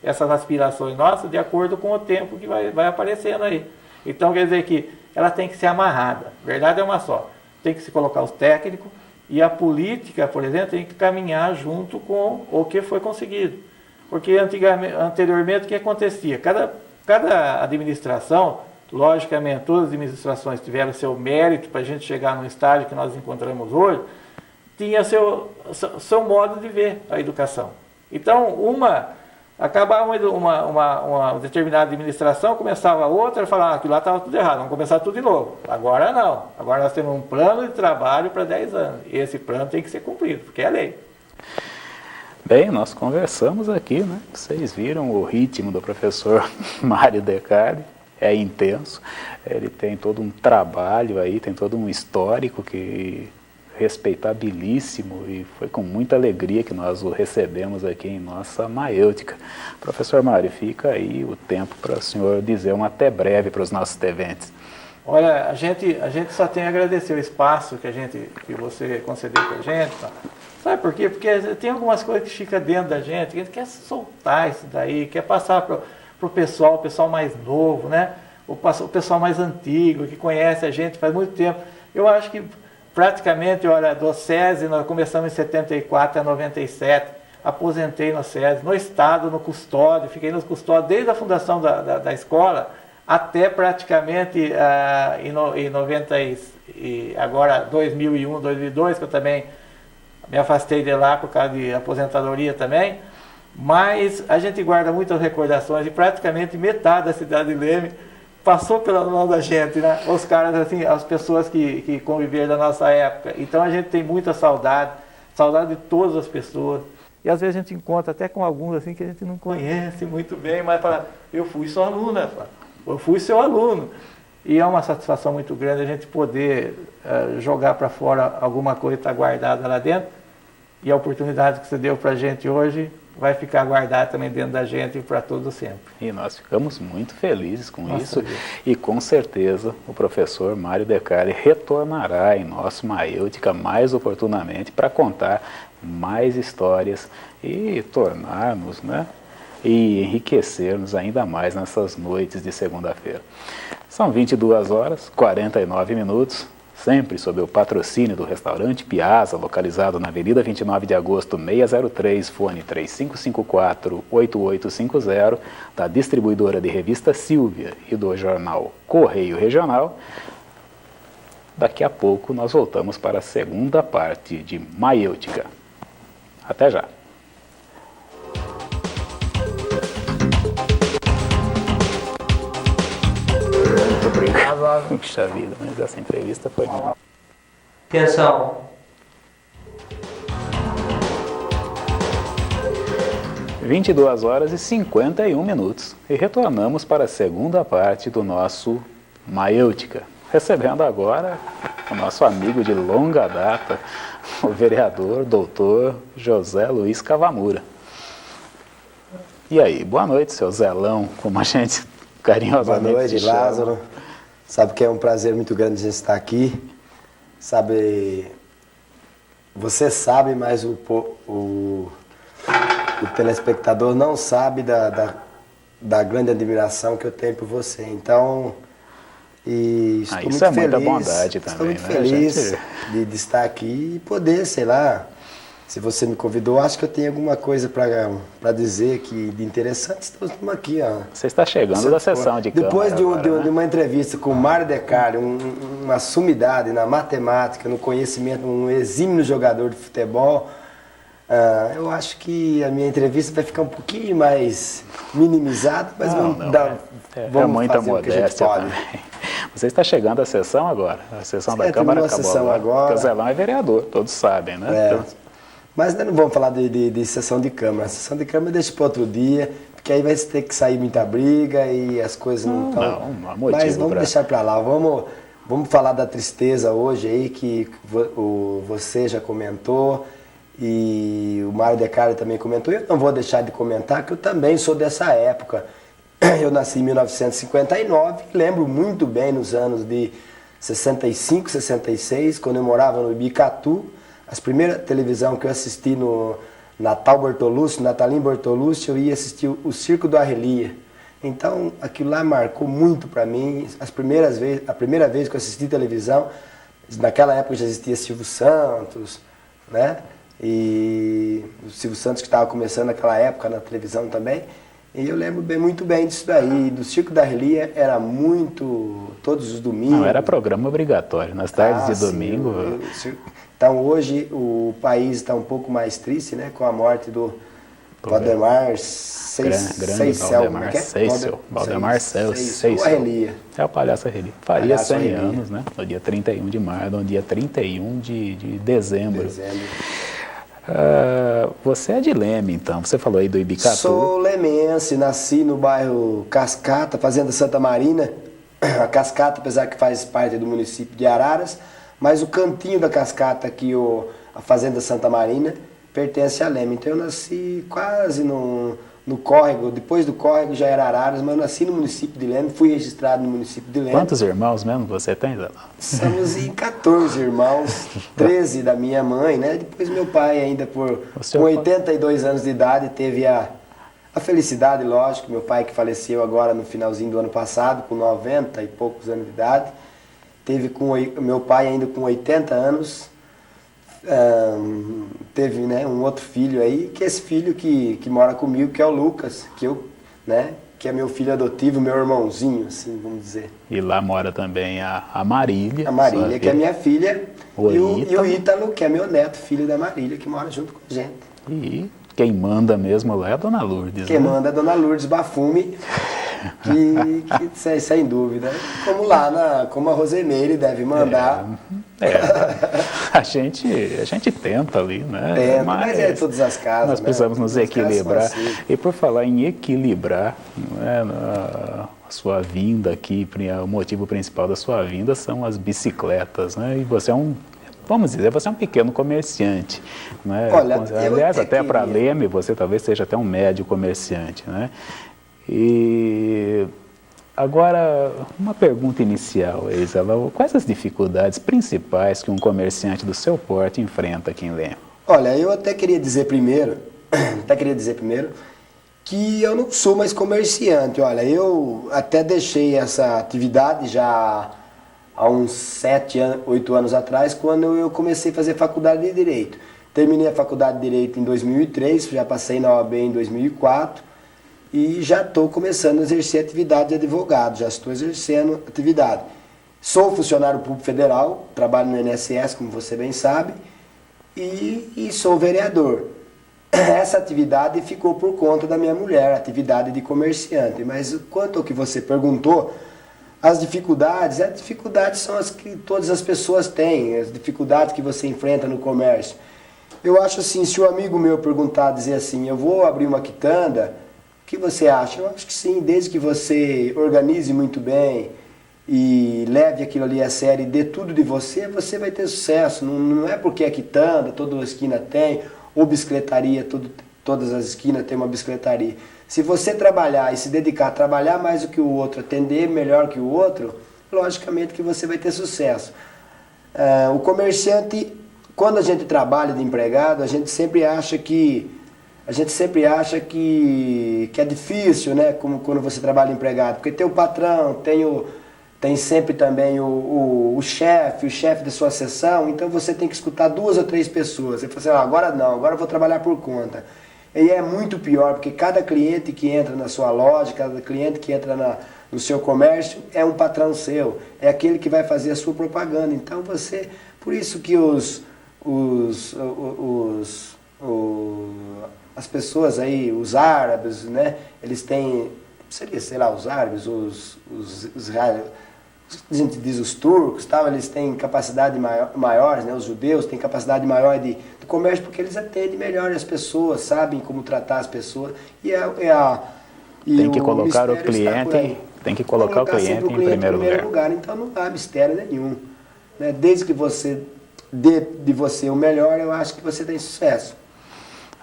[SPEAKER 2] essas aspirações nossas de acordo com o tempo que vai aparecendo aí. Então, quer dizer que ela tem que ser amarrada. A verdade é uma só. Tem que se colocar os técnicos e a política, por exemplo, tem que caminhar junto com o que foi conseguido. Porque anteriormente o que acontecia? Cada administração, logicamente todas as administrações tiveram seu mérito para a gente chegar no estágio que nós encontramos hoje, tinha seu modo de ver a educação. Então, acabava uma determinada administração, começava outra e falava que lá estava tudo errado, vamos começar tudo de novo. Agora não. Agora nós temos um plano de trabalho para 10 anos. E esse plano tem que ser cumprido, porque é lei.
[SPEAKER 1] Bem, nós conversamos aqui, né? Vocês viram o ritmo do professor Mário Decari, é intenso. Ele tem todo um trabalho aí, tem todo um histórico respeitabilíssimo, e foi com muita alegria que nós o recebemos aqui em nossa Maêutica. Professor Mário, fica aí o tempo para o senhor dizer um até breve para os nossos deventes.
[SPEAKER 2] Olha, a gente só tem a agradecer o espaço que você concedeu para a gente. Sabe por quê? Porque tem algumas coisas que ficam dentro da gente, que a gente quer soltar isso daí, quer passar para o pessoal mais novo, né? O pessoal mais antigo, que conhece a gente faz muito tempo. Eu acho que praticamente, olha, do SESI, nós começamos em 74 a 97, aposentei no SESI, no Estado, no custódio, fiquei no custódio desde a fundação da escola até praticamente em 90 e agora 2001, 2002, que eu também me afastei de lá por causa de aposentadoria também, mas a gente guarda muitas recordações e praticamente metade da cidade de Leme passou pela mão da gente, né? Os caras, assim, as pessoas que conviveram da nossa época. Então a gente tem muita saudade de todas as pessoas. E às vezes a gente encontra até com alguns assim que a gente não conhece muito bem, mas fala, eu fui sua aluna, eu fui seu aluno. E é uma satisfação muito grande a gente poder jogar para fora alguma coisa que está guardada lá dentro. E a oportunidade que você deu para a gente hoje vai ficar guardada também dentro da gente e para todo sempre.
[SPEAKER 1] E nós ficamos muito felizes com isso. Deus. E com certeza o professor Mário Decari retornará em nosso Maêutica mais oportunamente para contar mais histórias e tornarmos, né, e enriquecermos ainda mais nessas noites de segunda-feira. São 22 horas, 49 minutos. Sempre sob o patrocínio do restaurante Piazza, localizado na Avenida 29 de Agosto, 603, fone 3554-8850, da distribuidora de revista Sílvia e do jornal Correio Regional. Daqui a pouco nós voltamos para a segunda parte de Maêutica. Até já! Muito obrigado.
[SPEAKER 3] razoável.
[SPEAKER 1] Puxa vida, mas essa entrevista foi mal.
[SPEAKER 3] Atenção.
[SPEAKER 1] 22h51 e retornamos para a segunda parte do nosso Maiêutica. Recebendo agora o nosso amigo de longa data, o vereador doutor José Luiz Cavamura. E aí, boa noite, seu Zelão, como a gente carinhosamente
[SPEAKER 4] Boa noite,
[SPEAKER 1] te chama.
[SPEAKER 4] Lázaro. Sabe que é um prazer muito grande a gente estar aqui. Sabe, você sabe, mas o telespectador não sabe da grande admiração que eu tenho por você. Então, estou muito
[SPEAKER 1] isso é
[SPEAKER 4] feliz.
[SPEAKER 1] muita bondade também,
[SPEAKER 4] estou muito
[SPEAKER 1] né,
[SPEAKER 4] feliz
[SPEAKER 1] gente?
[SPEAKER 4] de estar aqui e poder, sei lá, se você me convidou, acho que eu tenho alguma coisa para dizer que de interessante. Estamos aqui, ó.
[SPEAKER 1] Você está chegando da sessão de
[SPEAKER 4] Depois
[SPEAKER 1] Câmara agora,
[SPEAKER 4] de uma entrevista com o Mário Decari, uma sumidade na matemática, no conhecimento, um exímio jogador de futebol, eu acho que a minha entrevista vai ficar um pouquinho mais minimizada, mas vamos
[SPEAKER 1] muita
[SPEAKER 4] fazer o que a gente
[SPEAKER 1] modéstia
[SPEAKER 4] pode.
[SPEAKER 1] também. Você está chegando à sessão agora. A sessão da
[SPEAKER 4] Certo,
[SPEAKER 1] Câmara
[SPEAKER 4] terminou a
[SPEAKER 1] acabou
[SPEAKER 4] sessão agora.
[SPEAKER 1] Porque o Zelão é vereador, todos sabem, né?
[SPEAKER 4] É.
[SPEAKER 1] Então,
[SPEAKER 4] Mas nós não vamos falar de sessão de Câmara. A sessão de Câmara deixa para outro dia, porque aí vai ter que sair muita briga e as coisas não estão...
[SPEAKER 1] não há motivo
[SPEAKER 4] Mas vamos
[SPEAKER 1] pra...
[SPEAKER 4] deixar para lá. Vamos falar da tristeza hoje aí, que você já comentou e o Mário Decari também comentou. Eu não vou deixar de comentar, que eu também sou dessa época. Eu nasci em 1959, lembro muito bem nos anos de 65, 66, quando eu morava no Ibicatu. As primeiras televisão que eu assisti no Natalim Bortolucci, eu ia assistir o Circo do Arrelia. Então, aquilo lá marcou muito para mim. A primeira vez que eu assisti televisão, naquela época já existia Silvio Santos, né? E o Silvio Santos que estava começando naquela época na televisão também. E eu lembro muito bem disso daí. Do Circo da Arrelia era muito, todos os domingos.
[SPEAKER 1] Não, era programa obrigatório, nas tardes de
[SPEAKER 4] sim,
[SPEAKER 1] domingo.
[SPEAKER 4] Então hoje o país está um pouco mais triste, né? Com a morte do Valdemar Seisel. Arrelia.
[SPEAKER 1] É o Palhaço Arrelia. Faria 100 anos, né? No dia 31 de março, no dia 31 de dezembro. Você é de Leme, então. Você falou aí do Ibicatu.
[SPEAKER 4] Sou lemense, nasci no bairro Cascata, Fazenda Santa Marina. A Cascata, apesar que faz parte do município de Araras, mas o cantinho da Cascata, aqui, a Fazenda Santa Marina, pertence a Leme. Então eu nasci quase no córrego, depois do córrego já era Araras, mas eu nasci no município de Leme, fui registrado no município de Leme.
[SPEAKER 1] Quantos irmãos mesmo você tem, Zé?
[SPEAKER 4] Somos em 14 irmãos, 13 da minha mãe, né? Depois meu pai ainda com 82 anos de idade teve a felicidade, lógico, meu pai que faleceu agora no finalzinho do ano passado, com 90 e poucos anos de idade, teve meu pai ainda com 80 anos, teve, né, um outro filho aí, que é esse filho que mora comigo, que é o Lucas, que é meu filho adotivo, meu irmãozinho, assim, vamos dizer.
[SPEAKER 1] E lá mora também a Marília.
[SPEAKER 4] A Marília, que é minha filha, e
[SPEAKER 1] Ítalo.
[SPEAKER 4] o Ítalo, que é meu neto, filho da Marília, que mora junto com a gente.
[SPEAKER 1] E quem manda mesmo lá é a Dona Lourdes.
[SPEAKER 4] Quem manda é a Dona Lourdes Bafume, que sem dúvida, como a Rosemeire deve mandar.
[SPEAKER 1] A gente tenta ali, né?
[SPEAKER 4] Tenta, mas é todas as casas.
[SPEAKER 1] Nós precisamos nos equilibrar.
[SPEAKER 4] Assim.
[SPEAKER 1] E por falar em equilibrar, né, a sua vinda aqui, o motivo principal da sua vinda são as bicicletas, né? E você é vamos dizer, você é um pequeno comerciante, né?
[SPEAKER 4] Olha,
[SPEAKER 1] aliás, até para Leme, você talvez seja até um médio comerciante, né? E agora, uma pergunta inicial, Isela, quais as dificuldades principais que um comerciante do seu porte enfrenta aqui em Leme?
[SPEAKER 4] Olha, eu até queria dizer primeiro que eu não sou mais comerciante. Olha, eu até deixei essa atividade já há uns 7, 8 anos atrás, quando eu comecei a fazer faculdade de Direito. Terminei a faculdade de Direito em 2003, já passei na OAB em 2004 e já estou começando a exercer atividade de advogado, já estou exercendo atividade. Sou funcionário público federal, trabalho no INSS, como você bem sabe, e sou vereador. Essa atividade ficou por conta da minha mulher, atividade de comerciante. Mas quanto ao que você perguntou, as dificuldades são as que todas as pessoas têm, as dificuldades que você enfrenta no comércio. Eu acho assim, se um amigo meu perguntar, dizer assim, eu vou abrir uma quitanda, o que você acha? Eu acho que sim, desde que você organize muito bem e leve aquilo ali a sério e dê tudo de você, você vai ter sucesso. Não é porque é quitanda, toda esquina tem, ou bicicletaria, todas as esquinas tem uma bicicletaria. Se você trabalhar e se dedicar a trabalhar mais do que o outro, atender melhor que o outro, logicamente que você vai ter sucesso. O comerciante, quando a gente trabalha de empregado, a gente sempre acha que é difícil, né? Como quando você trabalha empregado, porque tem o patrão, tem sempre também o chefe da sua seção, então você tem que escutar 2 ou 3 pessoas. Você fala assim, agora não, agora eu vou trabalhar por conta. E é muito pior, porque cada cliente que entra na sua loja, cada cliente que entra no seu comércio é um patrão seu, é aquele que vai fazer a sua propaganda. Então por isso que as pessoas aí, os árabes, né, eles têm, sei lá, os árabes, a gente diz os turcos, tal, eles têm capacidade maiores, né, os judeus têm capacidade maior de comércio porque eles atendem melhor as pessoas, sabem como tratar as pessoas
[SPEAKER 1] Tem que colocar o cliente, em primeiro lugar.
[SPEAKER 4] Então não há mistério nenhum, né? Desde que você dê de você o melhor, eu acho que você tem sucesso.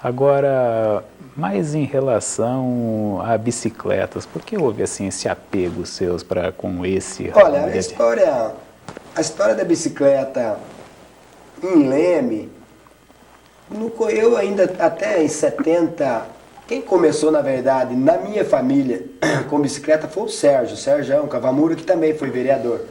[SPEAKER 1] Agora, mais em relação a bicicletas, por que houve assim esse apego seus com esse ramo?
[SPEAKER 4] Olha, a história da bicicleta em Leme, eu ainda até em 70, quem começou na verdade na minha família com bicicleta foi o Sérgio Cavamura, que também foi vereador,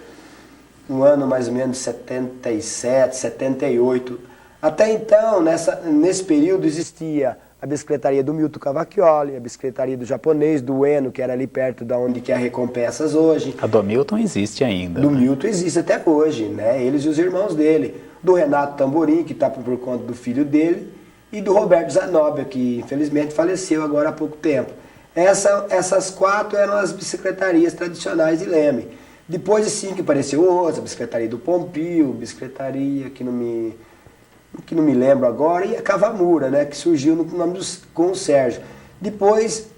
[SPEAKER 4] no ano mais ou menos 77, 78. Até então, nesse período, existia a bicicletaria do Milton Cavacchioli, a bicicletaria do japonês, do Ueno, que era ali perto da onde que é a Recompensas hoje.
[SPEAKER 1] A do Milton existe ainda.
[SPEAKER 4] Do Milton existe até hoje, né? Eles e os irmãos dele. Do Renato Tamborim, que está por conta do filho dele, e do Roberto Zanobia, que infelizmente faleceu agora há pouco tempo. Essas 4 eram as bicicletarias tradicionais de Leme. Depois, sim, que apareceu outra, a bicicletaria do Pompio, bicicletaria que não me lembro agora, e a Cavamura, né, que surgiu no nome com o Sérgio. Depois,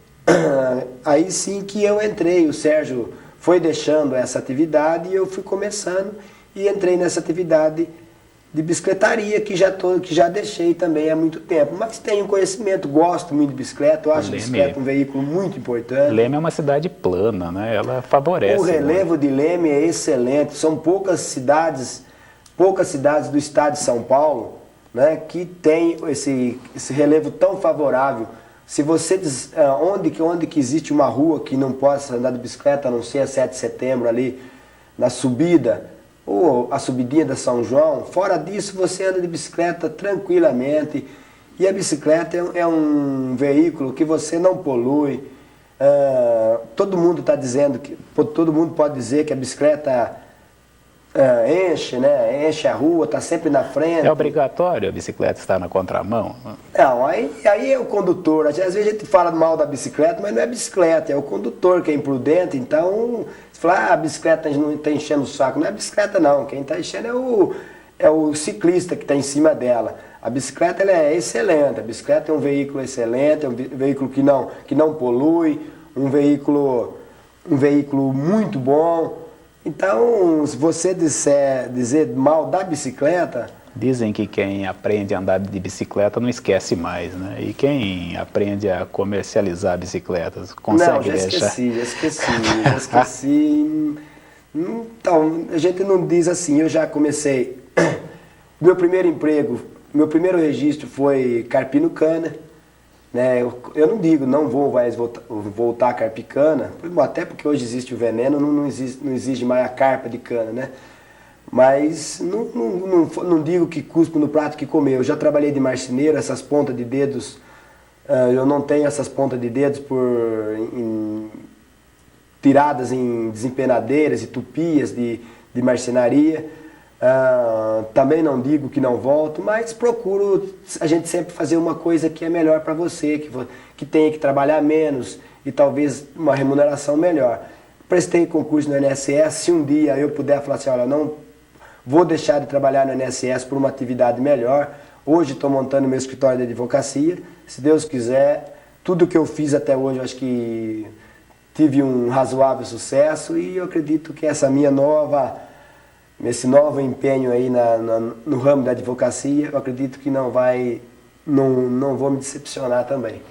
[SPEAKER 4] aí sim que eu entrei, o Sérgio foi deixando essa atividade e eu fui começando e entrei nessa atividade de bicicletaria que já deixei também há muito tempo. Mas tenho conhecimento, gosto muito de bicicleta, eu acho a bicicleta um veículo muito importante.
[SPEAKER 1] Leme é uma cidade plana, né? Ela favorece.
[SPEAKER 4] O relevo de Leme é excelente, são poucas cidades do estado de São Paulo, né, que tem esse relevo tão favorável. Se você diz onde que existe uma rua que não possa andar de bicicleta, a não ser a 7 de setembro ali, na subida, ou a subidinha da São João, fora disso você anda de bicicleta tranquilamente. E a bicicleta é um veículo que você não polui. Todo mundo está dizendo todo mundo pode dizer que a bicicleta enche, né? Enche a rua, está sempre na frente.
[SPEAKER 1] É obrigatório a bicicleta estar na contramão?
[SPEAKER 4] Não, aí é o condutor. Às vezes a gente fala mal da bicicleta, mas não é a bicicleta, é o condutor que é imprudente. Então, você fala, a bicicleta não está enchendo o saco. Não é a bicicleta não, quem está enchendo é o ciclista que está em cima dela. A bicicleta ela é excelente, a bicicleta é um veículo excelente, é um veículo que não polui, um veículo muito bom. Então, se você dizer mal da bicicleta...
[SPEAKER 1] Dizem que quem aprende a andar de bicicleta não esquece mais, né? E quem aprende a comercializar bicicletas consegue deixar...
[SPEAKER 4] Já esqueci. Então, a gente não diz assim, eu já comecei... Meu primeiro registro foi carpino cana, né? Eu não digo, não vou mais voltar a carpir cana, até porque hoje existe o veneno, não exige mais a carpa de cana, né? Mas não digo que cuspo no prato que comeu. Eu já trabalhei de marceneiro, essas pontas de dedos, eu não tenho essas pontas de dedos tiradas em desempenadeiras e tupias de marcenaria. Também não digo que não volto, mas procuro a gente sempre fazer uma coisa que é melhor para você, que tenha que trabalhar menos e talvez uma remuneração melhor. prestei concurso no INSS, se um dia eu puder falar assim, olha, não vou deixar de trabalhar no INSS por uma atividade melhor, hoje estou montando meu escritório de advocacia, se Deus quiser, tudo que eu fiz até hoje, eu acho que tive um razoável sucesso e eu acredito que esse novo empenho aí no ramo da advocacia, eu acredito que não vou me decepcionar também.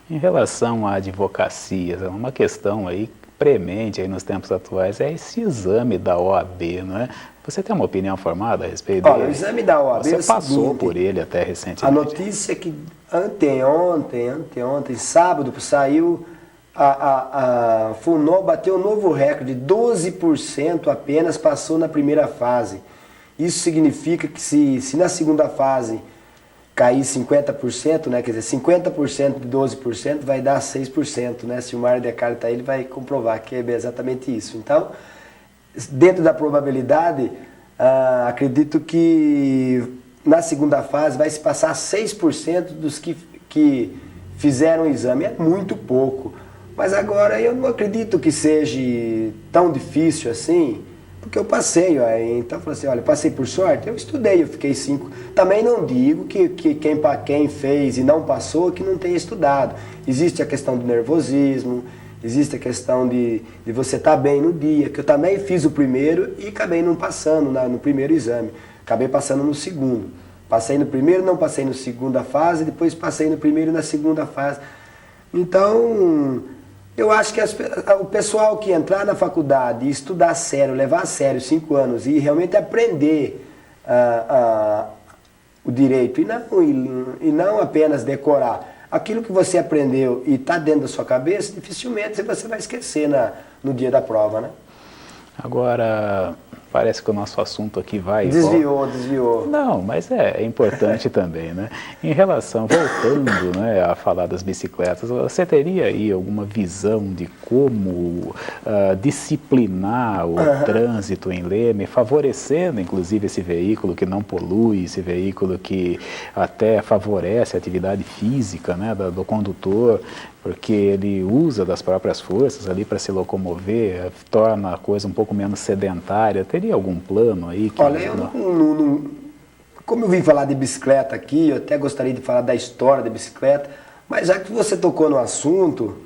[SPEAKER 1] Em relação à advocacia, uma questão aí premente aí nos tempos atuais é esse exame da OAB, não é? Você tem uma opinião formada a respeito dele?
[SPEAKER 4] Olha, o exame da OAB
[SPEAKER 1] Você
[SPEAKER 4] é o
[SPEAKER 1] passou
[SPEAKER 4] seguinte,
[SPEAKER 1] por ele até recentemente.
[SPEAKER 4] A notícia é que anteontem, sábado, saiu, bateu um novo recorde, 12% apenas passou na primeira fase. Isso significa que se na segunda fase cair 50%, né, quer dizer, 50% de 12% vai dar 6%, né? Se o Mário De Carli está aí, ele vai comprovar que é exatamente isso. Então, dentro da probabilidade, acredito que na segunda fase vai se passar 6% dos que fizeram o exame. É muito pouco. Mas agora eu não acredito que seja tão difícil assim, porque eu passei, então eu falei assim, olha, eu passei por sorte, eu estudei, eu fiquei 5. Também não digo que quem fez e não passou, que não tenha estudado. Existe a questão do nervosismo, existe a questão de você estar bem no dia, que eu também fiz o primeiro e acabei não passando no primeiro exame. Acabei passando no segundo. Passei no primeiro, não passei na segunda fase, depois passei no primeiro e na segunda fase. Então, eu acho que o pessoal que entrar na faculdade e estudar sério, levar a sério 5 anos e realmente aprender o direito e não apenas decorar aquilo que você aprendeu e está dentro da sua cabeça, dificilmente você vai esquecer no dia da prova, né?
[SPEAKER 1] Agora, parece que o nosso assunto aqui vai...
[SPEAKER 4] Desviou.
[SPEAKER 1] Não, mas é importante também, né? Em relação, voltando, né, a falar das bicicletas, você teria aí alguma visão de como disciplinar o trânsito em Leme, favorecendo inclusive esse veículo que não polui, esse veículo que até favorece a atividade física, né, do condutor, porque ele usa das próprias forças ali para se locomover, torna a coisa um pouco menos sedentária. Teria algum plano aí?
[SPEAKER 4] Olha, como eu vim falar de bicicleta aqui, eu até gostaria de falar da história da bicicleta, mas já que você tocou no assunto,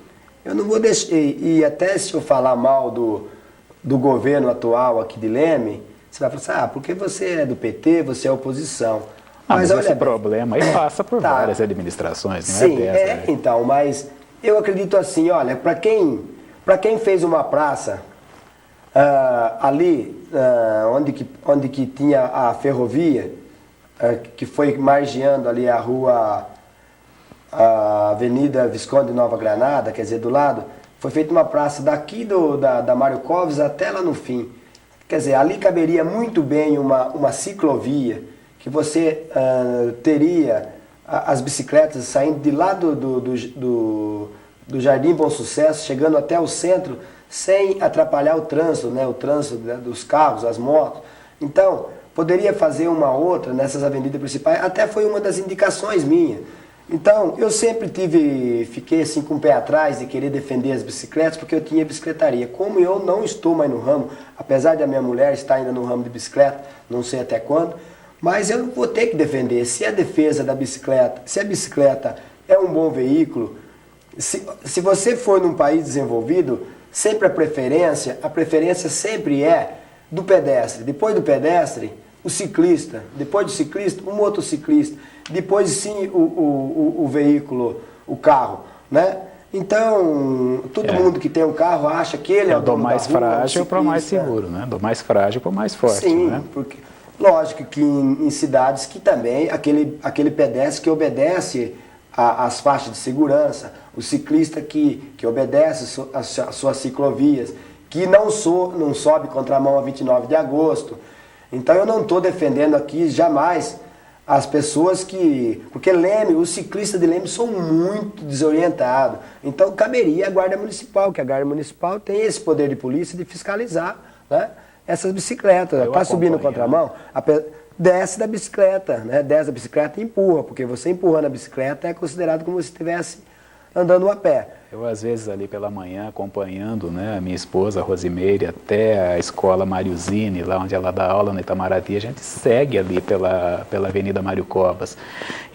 [SPEAKER 4] eu não vou deixar, e até se eu falar mal do governo atual aqui de Leme, você vai falar assim, porque você é do PT, você é oposição.
[SPEAKER 1] Mas esse problema aí passa por várias administrações, não
[SPEAKER 4] sim,
[SPEAKER 1] é dessa, né?
[SPEAKER 4] Então, mas eu acredito assim, olha, para quem fez uma praça ali, onde que tinha a ferrovia, que foi margeando ali a Avenida Visconde de Nova Granada, quer dizer, do lado, foi feita uma praça daqui da Mário Covas até lá no fim. Quer dizer, ali caberia muito bem uma ciclovia, que você teria as bicicletas saindo de lá do Jardim Bom Sucesso, chegando até o centro, sem atrapalhar o trânsito, né, dos carros, as motos. Então, poderia fazer uma outra nessas avenidas principais, até foi uma das indicações minhas. Então, eu sempre fiquei assim com o pé atrás de querer defender as bicicletas, porque eu tinha bicicletaria. Como eu não estou mais no ramo, apesar de a minha mulher estar ainda no ramo de bicicleta, não sei até quando, mas eu vou ter que defender. Se a defesa da bicicleta, se a bicicleta é um bom veículo, se você for num país desenvolvido, sempre a preferência sempre é do pedestre. Depois do pedestre, o ciclista. Depois do ciclista, um motociclista. Depois sim o veículo, o carro, né? Então, todo mundo que tem um carro acha que ele é o dono da rua,
[SPEAKER 1] do mais frágil para o mais seguro, né? Do mais frágil para o mais forte,
[SPEAKER 4] sim,
[SPEAKER 1] né?
[SPEAKER 4] Porque lógico que em cidades que também aquele pedestre que obedece às faixas de segurança, o ciclista que obedece às suas ciclovias, que não sobe contramão a 29 de agosto. Então eu não estou defendendo aqui jamais as pessoas porque os ciclistas de Leme são muito desorientados. Então caberia a Guarda Municipal, que a Guarda Municipal tem esse poder de polícia de fiscalizar, né, essas bicicletas. Está subindo contramão, desce da bicicleta, né? Desce da bicicleta e empurra, porque você empurrando a bicicleta é considerado como se estivesse andando a pé.
[SPEAKER 1] Eu, às vezes, ali pela manhã, acompanhando, né, a minha esposa, a Rosimeire, até a escola Mariuzini, lá onde ela dá aula no Itamaraty, a gente segue ali pela Avenida Mário Covas.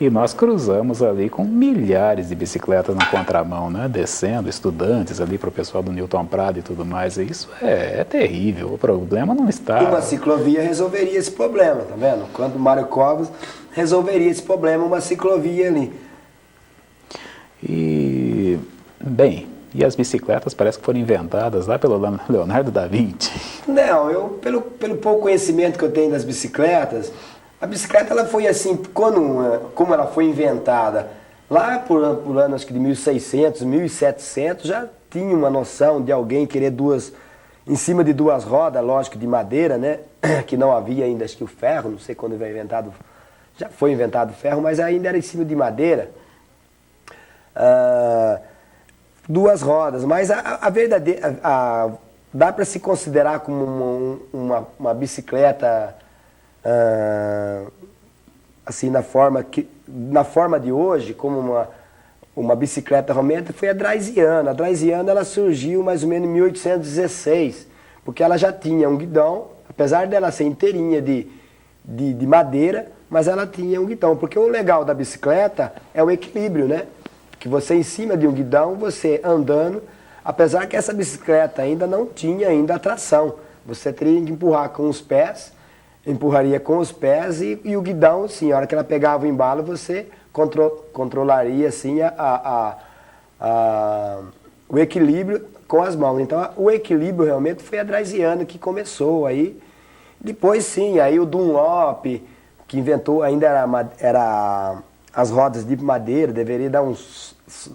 [SPEAKER 1] E nós cruzamos ali com milhares de bicicletas na contramão, né, descendo, estudantes ali para o pessoal do Newton Prado e tudo mais. E isso é terrível. O problema não está...
[SPEAKER 4] Uma ciclovia resolveria esse problema, tá vendo? Quando o Mário Covas resolveria esse problema, uma ciclovia ali.
[SPEAKER 1] E... Bem, e as bicicletas parece que foram inventadas lá pelo Leonardo da Vinci.
[SPEAKER 4] Não, pelo pouco conhecimento que eu tenho das bicicletas, a bicicleta ela foi assim, como ela foi inventada, lá por ano acho que de 1600, 1700, já tinha uma noção de alguém querer em cima de duas rodas, lógico, de madeira, né? Que não havia ainda, acho que o ferro, não sei quando foi inventado, já foi inventado o ferro, mas ainda era em cima de madeira. Duas rodas, mas a verdadeira, dá para se considerar como uma bicicleta assim na forma de hoje, como uma bicicleta romântica, foi a Draisiana. A Draisiana ela surgiu mais ou menos em 1816, porque ela já tinha um guidão, apesar dela ser inteirinha de madeira, mas ela tinha um guidão, porque o legal da bicicleta é o equilíbrio, né? Que você em cima de um guidão, você andando, apesar que essa bicicleta ainda não tinha a tração. Você teria que empurrar com os pés, empurraria com os pés e o guidão, assim, a hora que ela pegava o embalo, você controlaria assim o equilíbrio com as mãos. Então o equilíbrio realmente foi a Draisiana que começou aí. Depois sim, aí o Dunlop, que inventou, ainda era as rodas de madeira, deveria dar um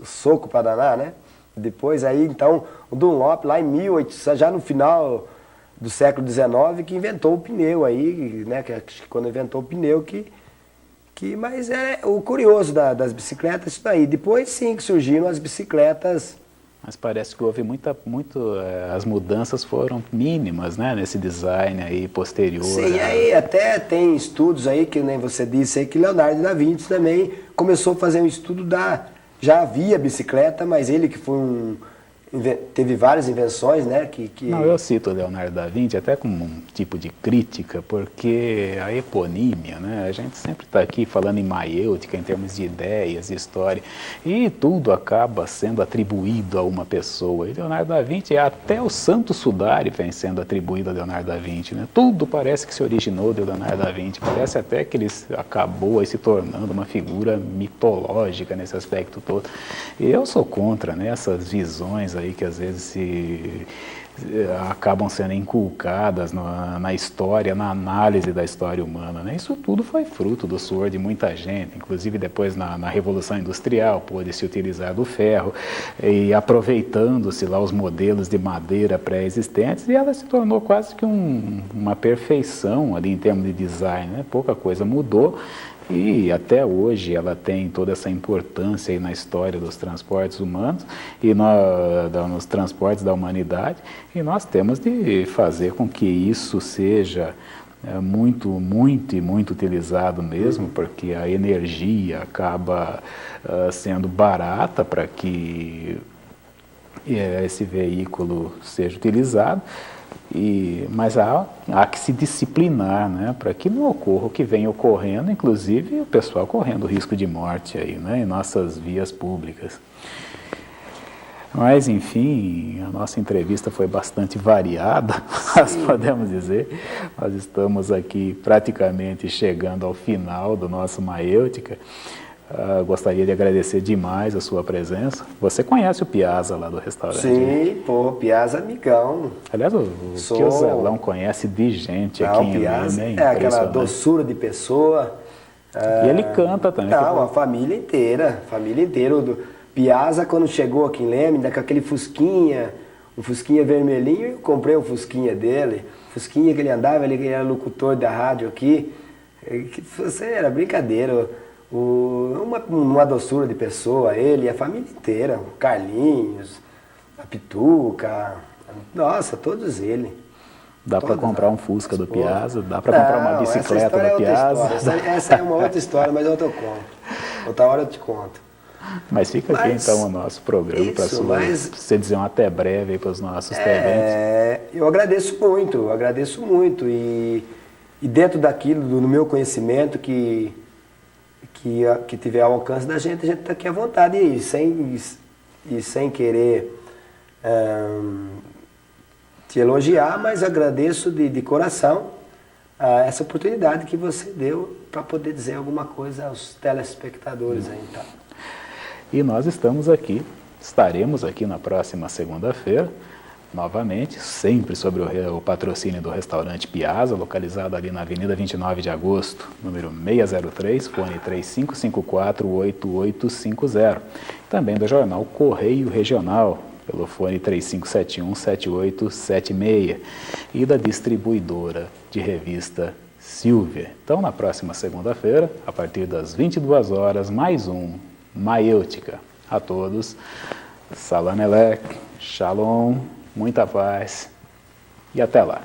[SPEAKER 4] soco para danar, né? Depois aí, então, o Dunlop lá em 1800, já no final do século XIX, que inventou o pneu aí, né? Que quando inventou o pneu, mas é o curioso das bicicletas, isso aí. Depois sim que surgiram as bicicletas.
[SPEAKER 1] Mas parece que houve as mudanças foram mínimas, né, nesse design aí posterior.
[SPEAKER 4] Sim, aí até tem estudos aí, que nem você disse aí, que Leonardo da Vinci também começou a fazer um estudo já havia bicicleta, mas ele que foi teve várias invenções, né?
[SPEAKER 1] Não, eu cito o Leonardo da Vinci até como um tipo de crítica, porque a eponímia, né? A gente sempre está aqui falando em maiêutica, em termos de ideias, de história, e tudo acaba sendo atribuído a uma pessoa. E Leonardo da Vinci, até o Santo Sudário vem sendo atribuído a Leonardo da Vinci, né? Tudo parece que se originou de Leonardo da Vinci, parece até que ele acabou aí se tornando uma figura mitológica nesse aspecto todo. E eu sou contra, né, essas visões aí que às vezes acabam sendo inculcadas na história, na análise da história humana, né? Isso tudo foi fruto do suor de muita gente, inclusive depois na Revolução Industrial pôde se utilizar do ferro e aproveitando-se lá os modelos de madeira pré-existentes, e ela se tornou quase que uma perfeição ali em termos de design, né? Pouca coisa mudou. E até hoje ela tem toda essa importância aí na história dos transportes humanos e nos transportes da humanidade, e nós temos de fazer com que isso seja muito utilizado mesmo, porque a energia acaba sendo barata para que esse veículo seja utilizado. Mas há que se disciplinar, né, para que não ocorra o que vem ocorrendo, inclusive o pessoal correndo risco de morte aí, né, em nossas vias públicas. Mas, enfim, a nossa entrevista foi bastante variada, nós podemos dizer. Nós estamos aqui praticamente chegando ao final do nosso Maiêutica. Gostaria de agradecer demais a sua presença. Você conhece o Piazza lá do restaurante?
[SPEAKER 4] Sim, pô, Piazza amigão.
[SPEAKER 1] Aliás, o que o Zelão conhece de gente aqui em
[SPEAKER 4] Piazza
[SPEAKER 1] Lima,
[SPEAKER 4] é aquela doçura de pessoa.
[SPEAKER 1] E ele canta também.
[SPEAKER 4] Não, a família inteira. O Piazza, quando chegou aqui em Leme, com aquele fusquinha, um fusquinha vermelhinho, eu comprei o fusquinha dele. Fusquinha que ele andava, ele era locutor da rádio aqui. Você era brincadeira. Uma doçura de pessoa, ele e a família inteira, o Carlinhos, a Pituca, nossa, todos eles.
[SPEAKER 1] Dá para comprar um Fusca do Piazza, dá para comprar uma bicicleta do Piazza.
[SPEAKER 4] Essa é uma outra história, mas eu te conto. Outra hora eu te conto.
[SPEAKER 1] Mas fica aqui então o nosso programa para você dizer um até breve aí para os nossos televidentes.
[SPEAKER 4] Eu agradeço muito. E dentro daquilo, no meu conhecimento, que tiver ao alcance da gente, a gente está aqui à vontade. E sem querer te elogiar, mas agradeço de coração essa oportunidade que você deu para poder dizer alguma coisa aos telespectadores aí, então.
[SPEAKER 1] E nós estaremos aqui na próxima segunda-feira, novamente, sempre sobre o patrocínio do restaurante Piazza, localizado ali na Avenida 29 de Agosto, número 603, fone 3554-8850. Também do jornal Correio Regional, pelo fone 3571-7876, e da distribuidora de revista Silvia. Então, na próxima segunda-feira, a partir das 22 horas, mais um Maiêutica. A todos, Salam Elek, Shalom, muita paz e até lá.